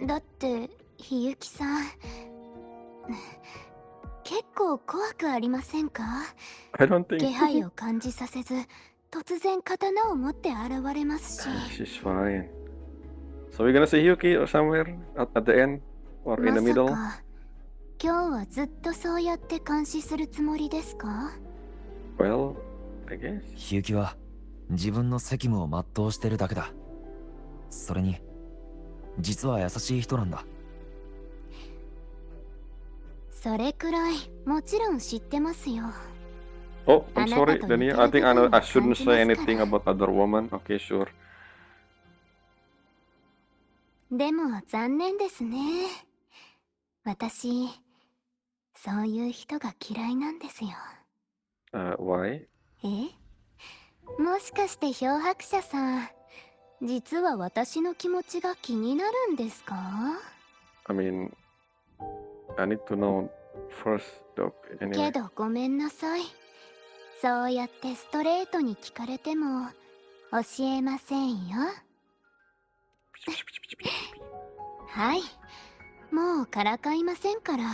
her. だってひゆきさん結構怖くありませんか？ I don't think 気配を感じさせず突然刀を持って現れますし she's fine. So we're gonna see Yuki or somewhere at the end or in ま the さ middle. か今日はずっとそうやって監視するつもりですか？ Well, I guess. ひゆきは自分の責務を全うしてるだけだ。それに実は優しい人なんだ。それくらいもちろん知ってますよ。 Oh, I'm Anata sorry, to Dania. I think Yuki-san I shouldn't say kanjimasu anything kara. about other woman. Okay, sure. でも残念ですね。私そういう人が嫌いなんですよ。Why? もしかして漂白者さん、実は私の気持ちが気になるんですか？ I mean, I need to know first, though. け Anyway. どごめんなさい。そうやってストレートに聞かれても教えませんよ。はい、もうからかいませんから。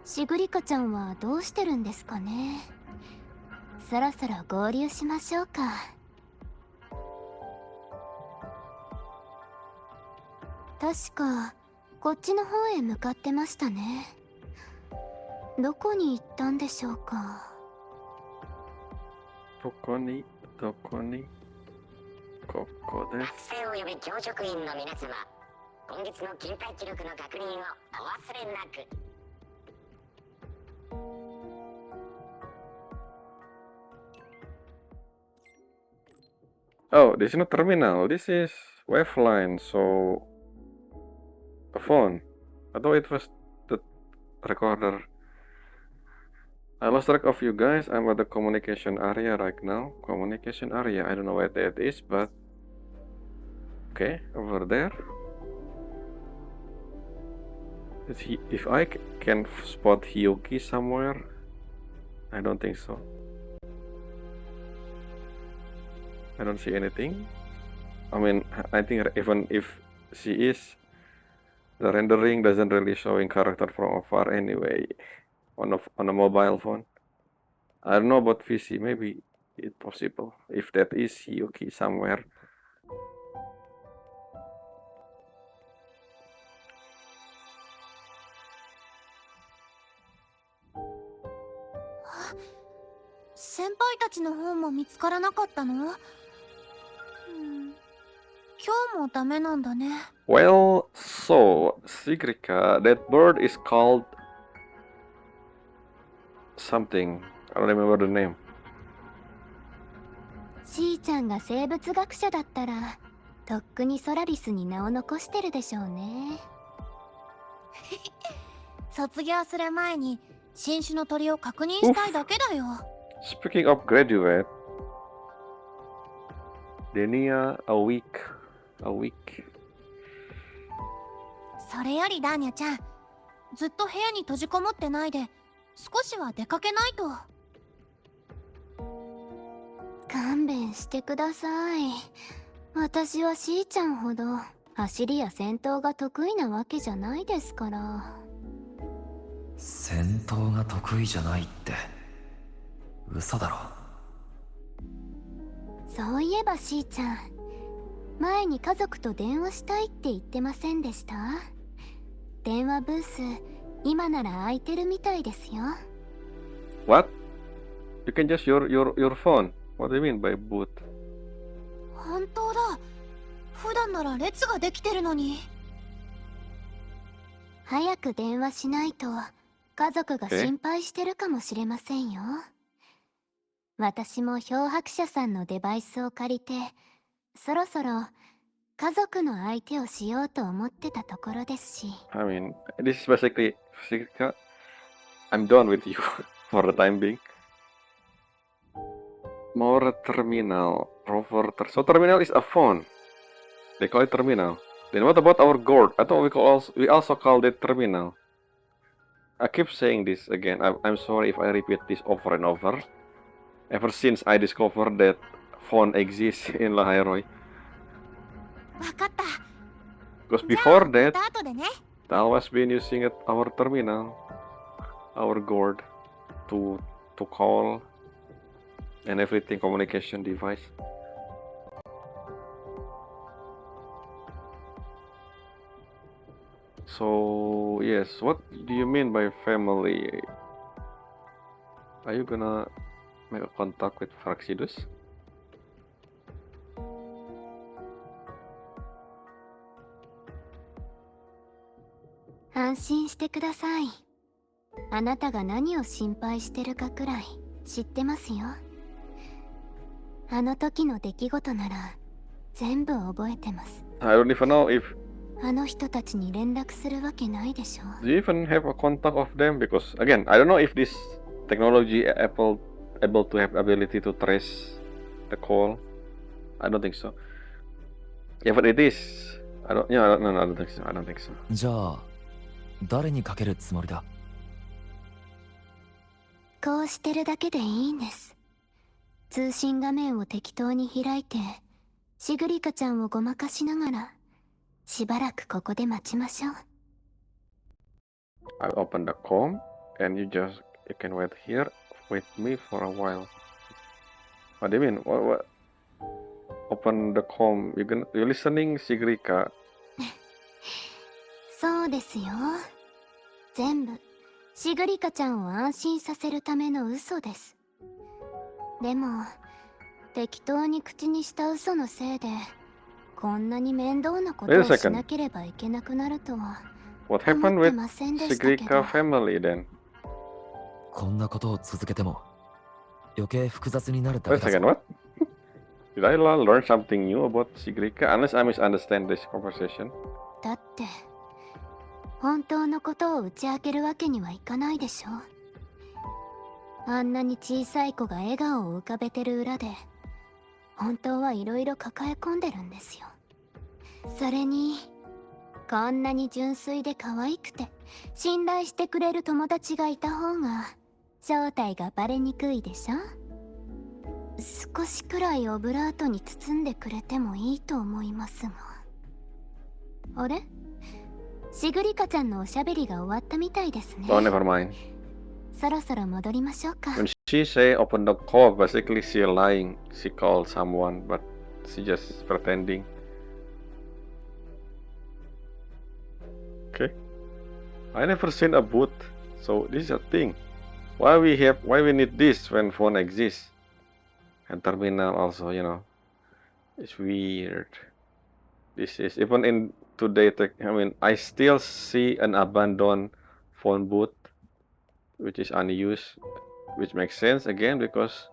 しぐりかちゃんはどうしてるんですかね。そろそろ合流しましょうか。確かこっちの方へ向かってましたね。どこに行ったんでしょうか。どこにここです。学生および教職員の皆様、今月の勤怠記録の確認をお忘れなく。Oh, this is not terminal. This is waveline, so a phone. I thought it was the recorder. I lost track of you guys. I'm at the communication area right now. Communication area. I don't know where that is, but okay, over there. If I can spot Hyoki somewhere, I don't think so. I don't see anything. I mean, I think even if she is, the rendering doesn't really showing character from afar anyway on a mobile phone. I don't know about PC. Maybe it's possible if that is Hyoki somewhere. Ah, 先輩たちの方も見つからなかったの？今日もダメなんだね。Well, so Sigrika, that bird is called something. I don't remember the name. しーちゃんが生物学者だったらとっくにソラリスに名を残してるでしょうね。卒業する前に新種の鳥を確認したいだけだよ。Speaking of graduate, Denia a week. それよりダーニャちゃん、ずっと部屋に閉じこもってないで少しは出かけないと。勘弁してください。私はしーちゃんほど走りや戦闘が得意なわけじゃないですから。戦闘が得意じゃないって嘘だろ。そういえばしーちゃん、前に家族と電話したいって言ってませんでした？電話ブース今なら空いてるみたいですよ。 What? You can just your phone. What do you mean by boot? 本当だ。普段なら列ができてるのに。早く電話しないと家族が心配してるかもしれませんよ。私も漂白者さんのデバイスを借りてそろそろ家族の相手をしようと思ってたところですし。 I mean, this is basically Sigrika. I'm done with you for the time being. More terminal. So terminal is a phone. They call it terminal. Then what about our gourd? I thought we also called it terminal. I keep saying this again. I'm sorry if I repeat this over and over. Ever since I discovered that phone exists in Lahai-Roi. わかった。 Because before that, また後でね。 I always been using our terminal, our gourd, to call and everything communication device. So yes, what do you mean by family? Are you gonna make a contact with Fraxidus? 安心してください。あなたが何を心配してるかくらい知ってますよ。あの時の出来事なら全部覚えてます。 I don't even know if あの人たちに連絡するわけないでしょ。 do you even have a contact of them, because again, I don't know if this technology able to have ability to trace the call? I don't think so. Yeah, but it is. I don't. Yeah, no, I don't think so. I don't think so. じゃあ誰にかけるつもりだ？こうしてるだけでいいんです。通信画面を適当に開いてシグリカちゃんをごまかしながらしばらくここで待ちましょう。 I open the com and you can wait here with me for a while. What do you mean? What? Open the com. You listening, Sigrika? そうですよ。全部シグリカちゃんを安心させるための嘘です。でも適当に口にした嘘のせいでこんなに面倒なことをしなければいけなくなるとは What happened with Sigrika family then? こんなことを続けても余計複雑になるだ Wait け a だ second, ぞ。 what? Did I learn something new about Sigrika? Unless I misunderstand this conversation. だって本当のことを打ち明けるわけにはいかないでしょ。あんなに小さい子が笑顔を浮かべてる裏で本当はいろいろ抱え込んでるんですよ。それにこんなに純粋で可愛くて信頼してくれる友達がいた方が正体がバレにくいでしょ。少しくらいオブラートに包んでくれてもいいと思いますが。あれ？シグリカちゃんのおしゃべりが終わったみたいですね。Oh, never mind. そろそろ戻りましょうか。 When she say open the call, basically she lying. She called someone, but she just pretending. Okay. I never seen a booth, so this is a thing. Why we need this when phone exists? And terminal also, it's weird. This is even in today. I still see an abandoned phone booth, which is unused, which makes sense again because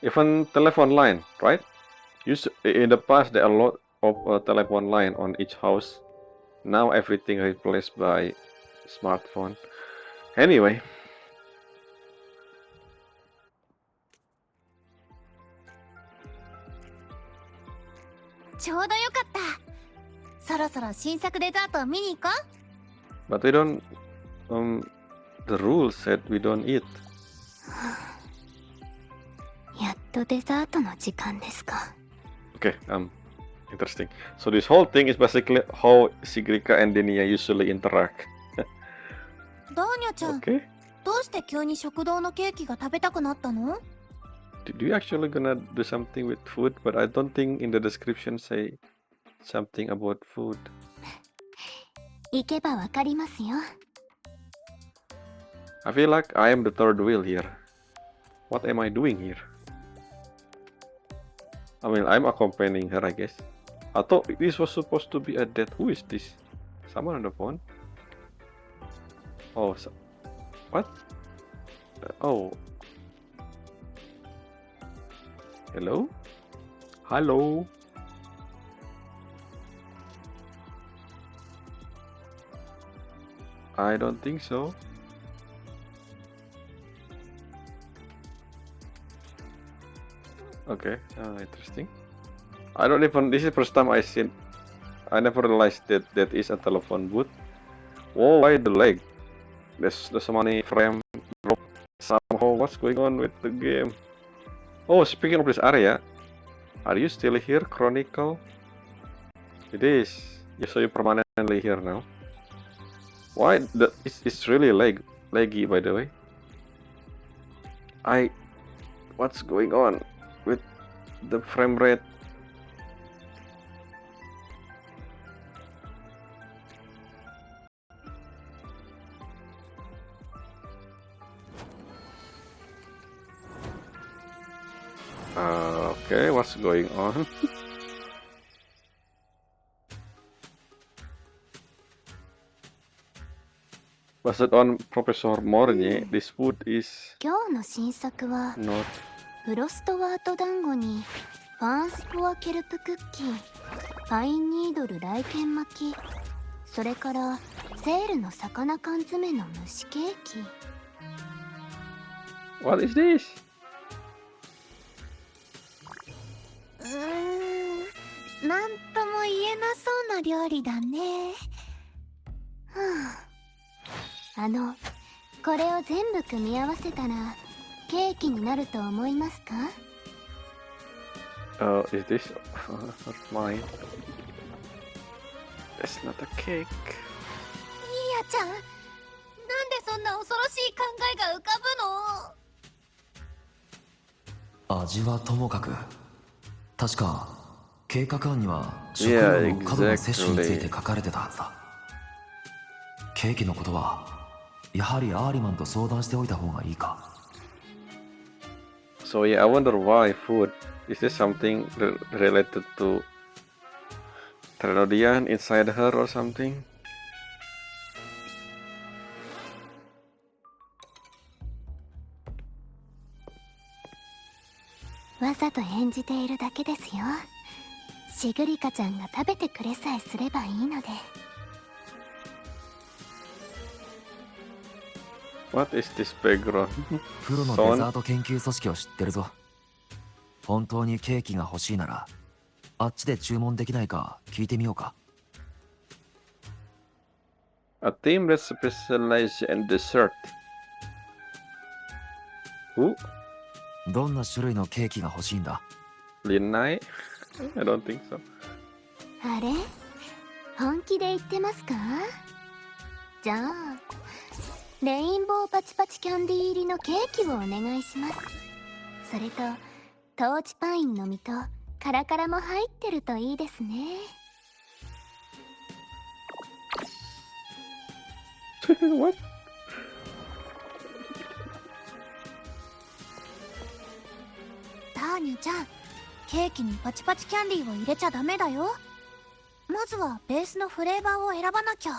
even telephone line, right? In the past there are a lot of telephone line on each house. Now everything replaced by smartphone. Anyway. ちょうどよかった。そろそろ新作デザートを見に行こう。 But we don't. The rules said we don't eat. やっとデザートの時間ですか。 Okay. Interesting. So this whole thing is basically how Sigrika and Denia usually interact. ダーニャちゃん、 Okay. どうして急に食堂のケーキが食べたくなったの？ Did you actually gonna do something with food? But I don't think in the description say something about food. 行けばわかりますよ。 I feel like I am the third wheel here. What am I doing here? I'm accompanying her, I guess. I thought this was supposed to be a date. Who is this? Someone on the phone? Oh, what? Oh. Hello? Hello? I don't think so. Okay, interesting. I don't even. This is the first time I seen. I never realized that is a telephone booth. Whoa, why the leg? There's so many frame drop somehow. What's going on with the game? Oh, speaking of this area, are you still here, Chronicle? It is. Yeah, so you're permanently here now. Why? It's really laggy, by the way. What's going on with the frame rate? Okay, what's going on? Was it on Professor Morny? This food is 今日の新作は not. フロストワート団子にファンスコアケルプクッキー、パインニードル来剣巻き、それからセールの魚缶詰の蒸しケーキ。What is this? なんとも言えなそうな料理だね。これを全部組み合わせたらケーキになると思いますか？ Is this not mine? That's not a cake. ミーヤちゃん、なんでそんな恐ろしい考えが浮かぶの？味はともかく、確か計画案には食料の過度な摂取について書かれてたはずだ。ケーキのことはやはりアーリマンと相談しておいた方がいいか。 So yeah, I wonder why food. Is this something related to Trelodian inside her or something? わざと演じているだけですよ。シグリカちゃんが食べてくれさえすればいいので。What is this background? プロのデザート研究組織を知ってるぞ。本当にケーキが欲しいならあっちで注文できないか聞いてみようか。 A team that specializes in dessert. Who? どんな種類のケーキが欲しいんだ？ Linai? I don't think so. あれ？本気で言ってますか？じゃあレインボーパチパチキャンディー入りのケーキをお願いします。それとトーチパインの実とカラカラも入ってるといいですね。What? ターニャちゃん、ケーキにパチパチキャンディーを入れちゃダメだよ。まずはベースのフレーバーを選ばなきゃ。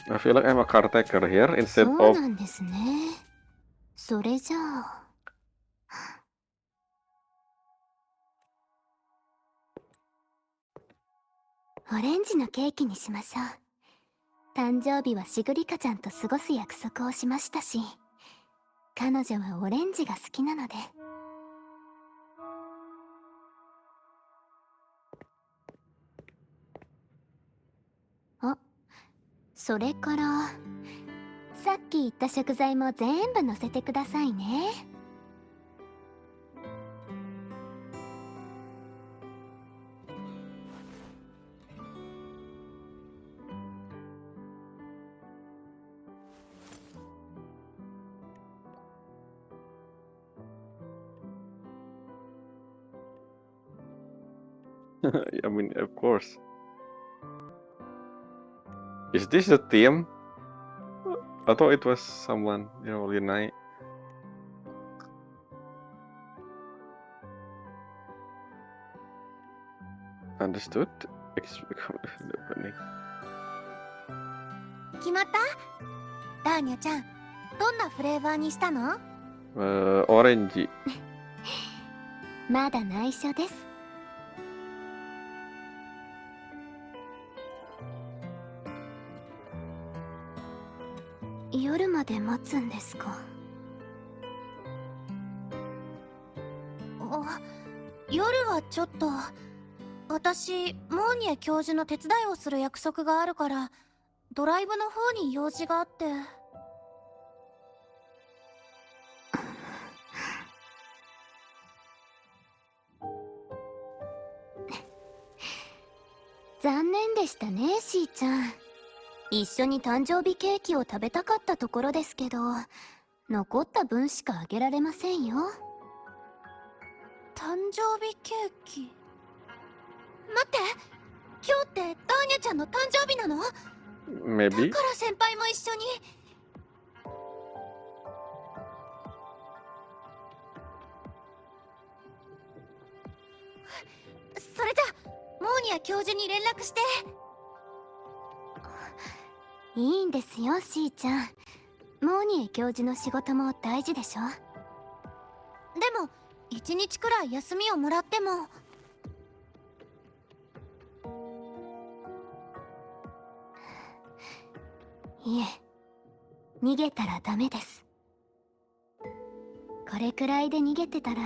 I feel like I'm a caretaker here そ instead う of なんですね。それじゃあオレンジのケーキにしましょう。誕生日はシグリカちゃんと過ごす約束をしましたし、彼女はオレンジが好きなので。あ、それからさっき言った食材も全部乗せてくださいね。I mean, of course. Is this the team? I thought it was someone, Linai. Understood? Opening. 決まった？ターニャちゃん、どんなフレーバーにしたの？ Orange. まだ内緒です。夜まで待つんですか？夜はちょっと。私、モーニエ教授の手伝いをする約束があるから、ドライブの方に用事があって。残念でしたね、しーちゃん。一緒に誕生日ケーキを食べたかったところですけど、残った分しかあげられませんよ。誕生日ケーキ。待って、今日ってダーニャちゃんの誕生日なの？ Maybe. だから先輩も一緒に。それじゃモーニア教授に連絡して。いいんですよ、しーちゃん。モーニエ教授の仕事も大事でしょ。でも1日くらい休みをもらっても。いえ、逃げたらダメです。これくらいで逃げてたら、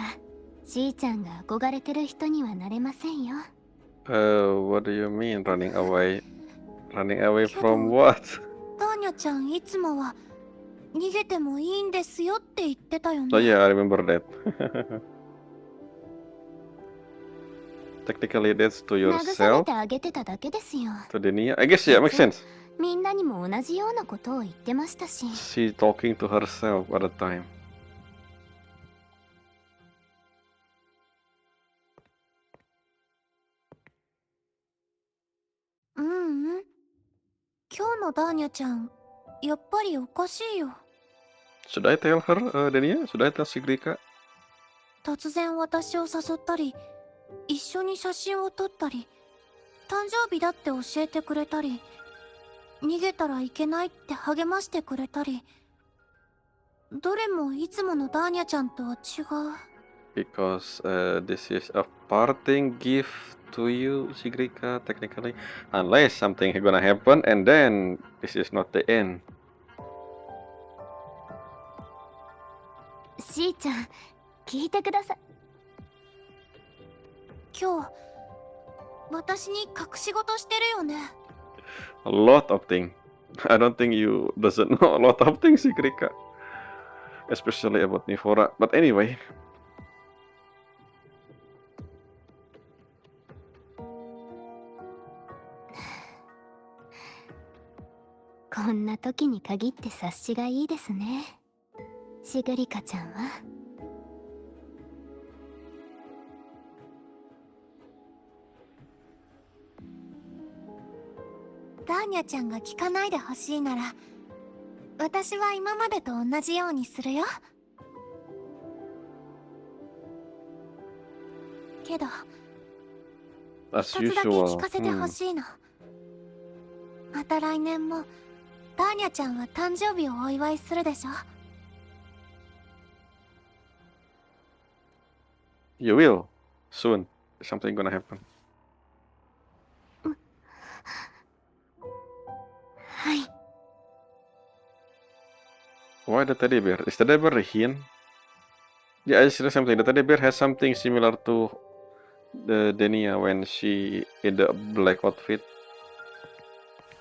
しーちゃんが憧れてる人にはなれませんよ。What do you mean running away? Running away けど from what? ダーニャちゃんいつもは逃げてもいいんですよって言ってたよ So ね。 yeah, I remember that. Technically, that's to 慰め yourself, てあげてただけですよ。 to Denia. I guess yeah, makes sense. みんなにも同じようなことを言ってましたし。 She talking to herself at the time. ううん。今日のダーニャちゃん、やっぱりおかしいよ。 Should I tell her, Denia? Should I tell Sigrika? 突然私を誘ったり、一緒に写真を撮ったり、誕生日だって教えてくれたり、逃げたらいけないって励ましてくれたり、どれもいつものダーニャちゃんとは違う。 Because this is a parting gift to you, Sigrika, technically. Unless something gonna happen and then this is not the end. しーちゃん、聞いてください。今日、私に隠し事してるよね。 A lot of things. I don't think you doesn't know a lot of things, Sigrika. Especially about Nifora. But anyway. こんな時に限って察しがいいですね。シグリカちゃんは。ダーニャちゃんが聞かないでほしいなら、私は今までと同じようにするよ。けど、 As 一つだけ聞 usual. かせてほしいの。また来年もダーニャちゃんは誕生日をお祝いするでしょ。 You will. Soon. Something gonna happen. はい。 Why the teddy bear? Is the teddy bear a hin? Yeah, I see something. The teddy bear has something similar to the Denia when she in the black outfit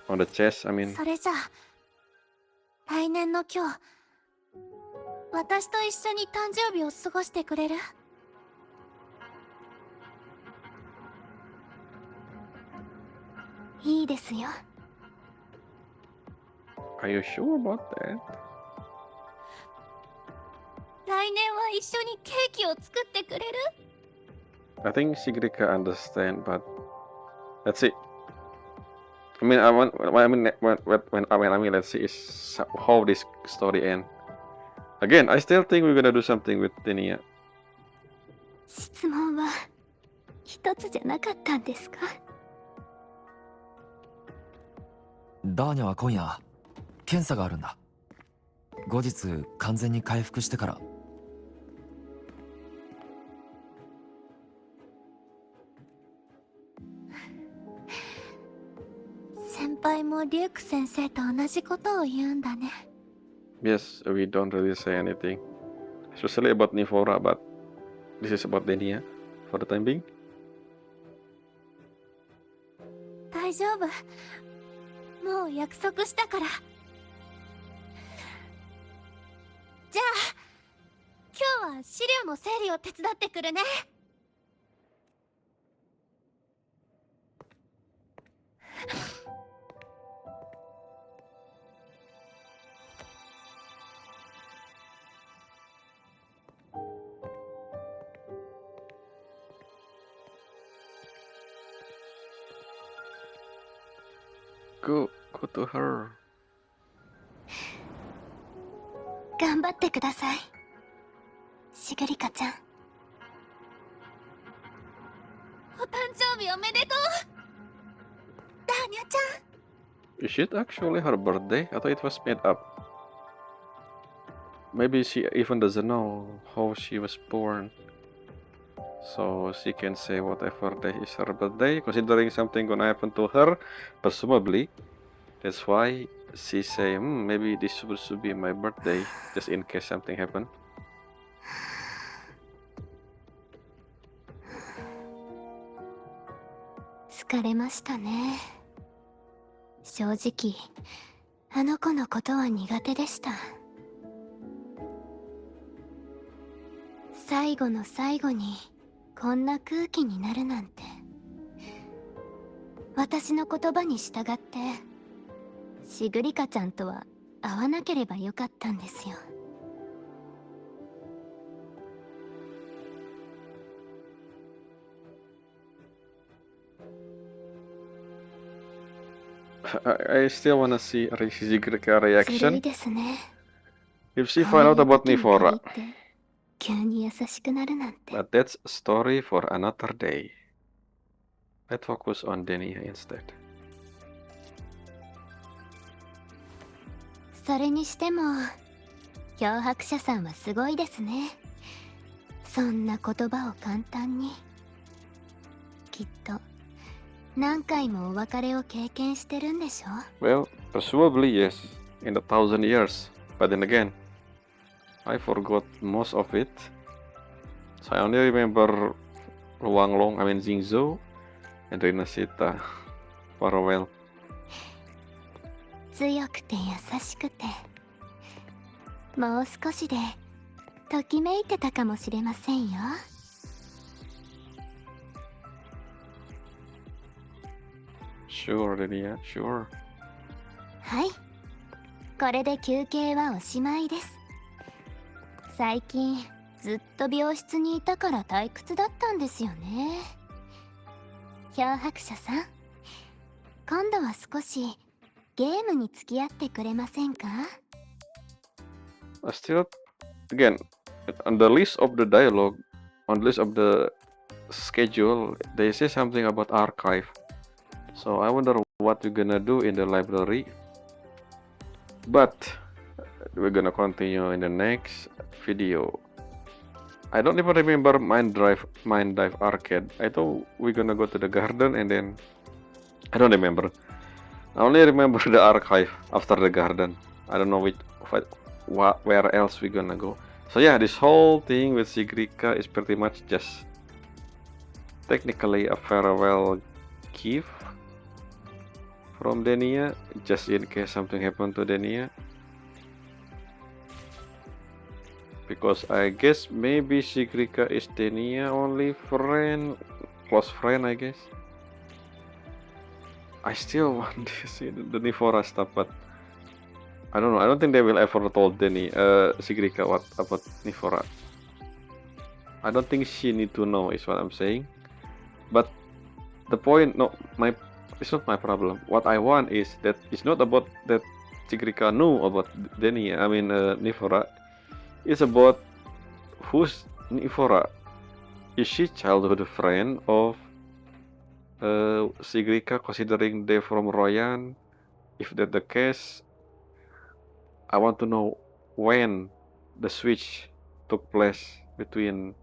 on the chest. I mean, それじゃあ、来年の今日、私と一緒に誕生日を過ごしてくれる？ いいですよ。 are you sure about that? 来年は一緒にケーキを作ってくれる？ I think Sigrika understand, but let's see. I mean, when let's see is how this story end. Again, I still think we're gonna do something with Denia. 質問は一つじゃなかったんですか？ダーニャは今夜検査があるんだ。後日完全に回復してから。先輩もリューク先生と同じことを言うんだね。 Yes, we don't really say anything, especially about Nifora, but this is about Denia for the time being. 大丈夫。もう約束したから。じゃあ、今日は資料の整理を手伝ってくるね。Go to her. 頑張ってください。シグリカちゃん。お誕生日おめでとう。ダーニャちゃん。 Is it actually her birthday? I thought it was made up. Maybe she even doesn't know how she was born. So she can say whatever day is her birthday, considering something gonna happen to her, presumably. That's why she say, maybe this supposed to be my birthday, just in case something happen. 疲れましたね。正直あの子のことは苦手でした。最後の最後にこんな空気になるなんて。私の言葉に従ってシグリカちゃんとは会わなければよかったんですよ。I still wanna see Shizuka ずるい reaction ですね。 if she こう find い out う about 時に限 Nifora. って急に優しくなるなんて。 But that's a story for another day. Let's focus on Denia instead. それにしても漂白者さんはすごいですね。そんな言葉を簡単に。きっと何回もお別れを経験してるんでしょ。 Well, presumably yes, in 1,000 years. But then again, I forgot most of it. So I only remember Luanglong, I mean Jingzhou, and Rinasita. Farewell. 強くて優しくてもう少しでときめいてたかもしれませんよ。 Sure, Denia, sure. はい、これで休憩はおしまいです。最近ずっと病室にいたから退屈だったんですよね。漂白者さん、今度は少しゲームに付き合ってくれませんか？ Still, again, on the list of the dialogue, on the list of the schedule, they say something about archive. So I wonder what we're gonna do in the library. But we're gonna continue in the next video. I don't even remember Mind Dive Arcade. I thought we're gonna go to the garden and then I don't remember. I only remember the archive after the garden. I don't know where else we're gonna go. So yeah, this whole thing with Sigrika is pretty much just technically a farewell gift from Denia, just in case something happened to Denia. Because I guess maybe Sigrika is Denia only friend, close friend I guess. I still want to see the Nifora stuff, but I don't know. I don't think they will ever told Sigrika what about Nifora. I don't think she need to know is what I'm saying. But the point, no, it's not my problem. What I want is that it's not about that Sigrika knew about Nifora. It's about who's Nifora. Is she childhood friend of Sigrika, considering they're from Royan? If that's the case, I want to know when the switch took place between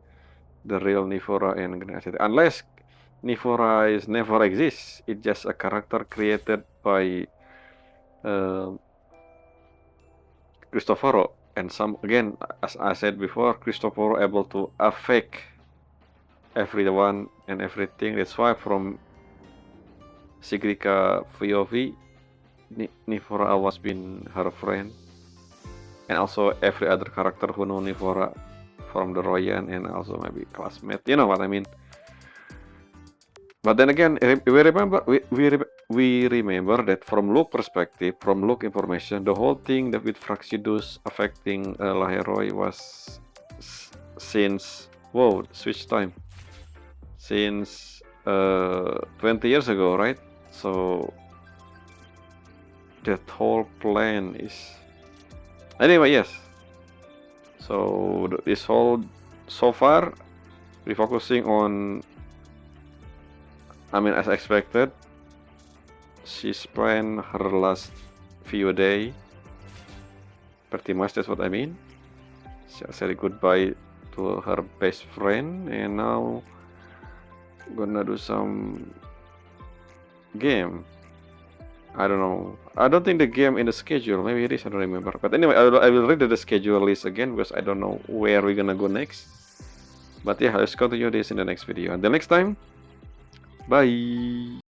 the real Nifora and Galaxies. Unless Nifora never exists, it's just a character created by Cristoforo. And again, as I said before, Cristoforo able to affect everyone and everything. That's why from Sigrika POV, Nifora always been her friend. And also every other character who know Nifora from the Royan and also maybe classmate. You know what I mean? But then again, we remember that from look perspective, from look information, the whole thing that with Fraxidus affecting Lahai-Roi was since switch time since 20 years ago, right? So that whole plan is anyway. Yes. So this whole so far refocusing on. I mean, as expected, she spent her last few days. Pretty much that's what I mean. She said goodbye to her best friend, and now gonna do some game. I don't know. I don't think the game in the schedule. Maybe it is. I don't remember. But anyway, I will read the schedule list again because I don't know where we're gonna go next. But yeah, let's continue this in the next video. Until next time, bye.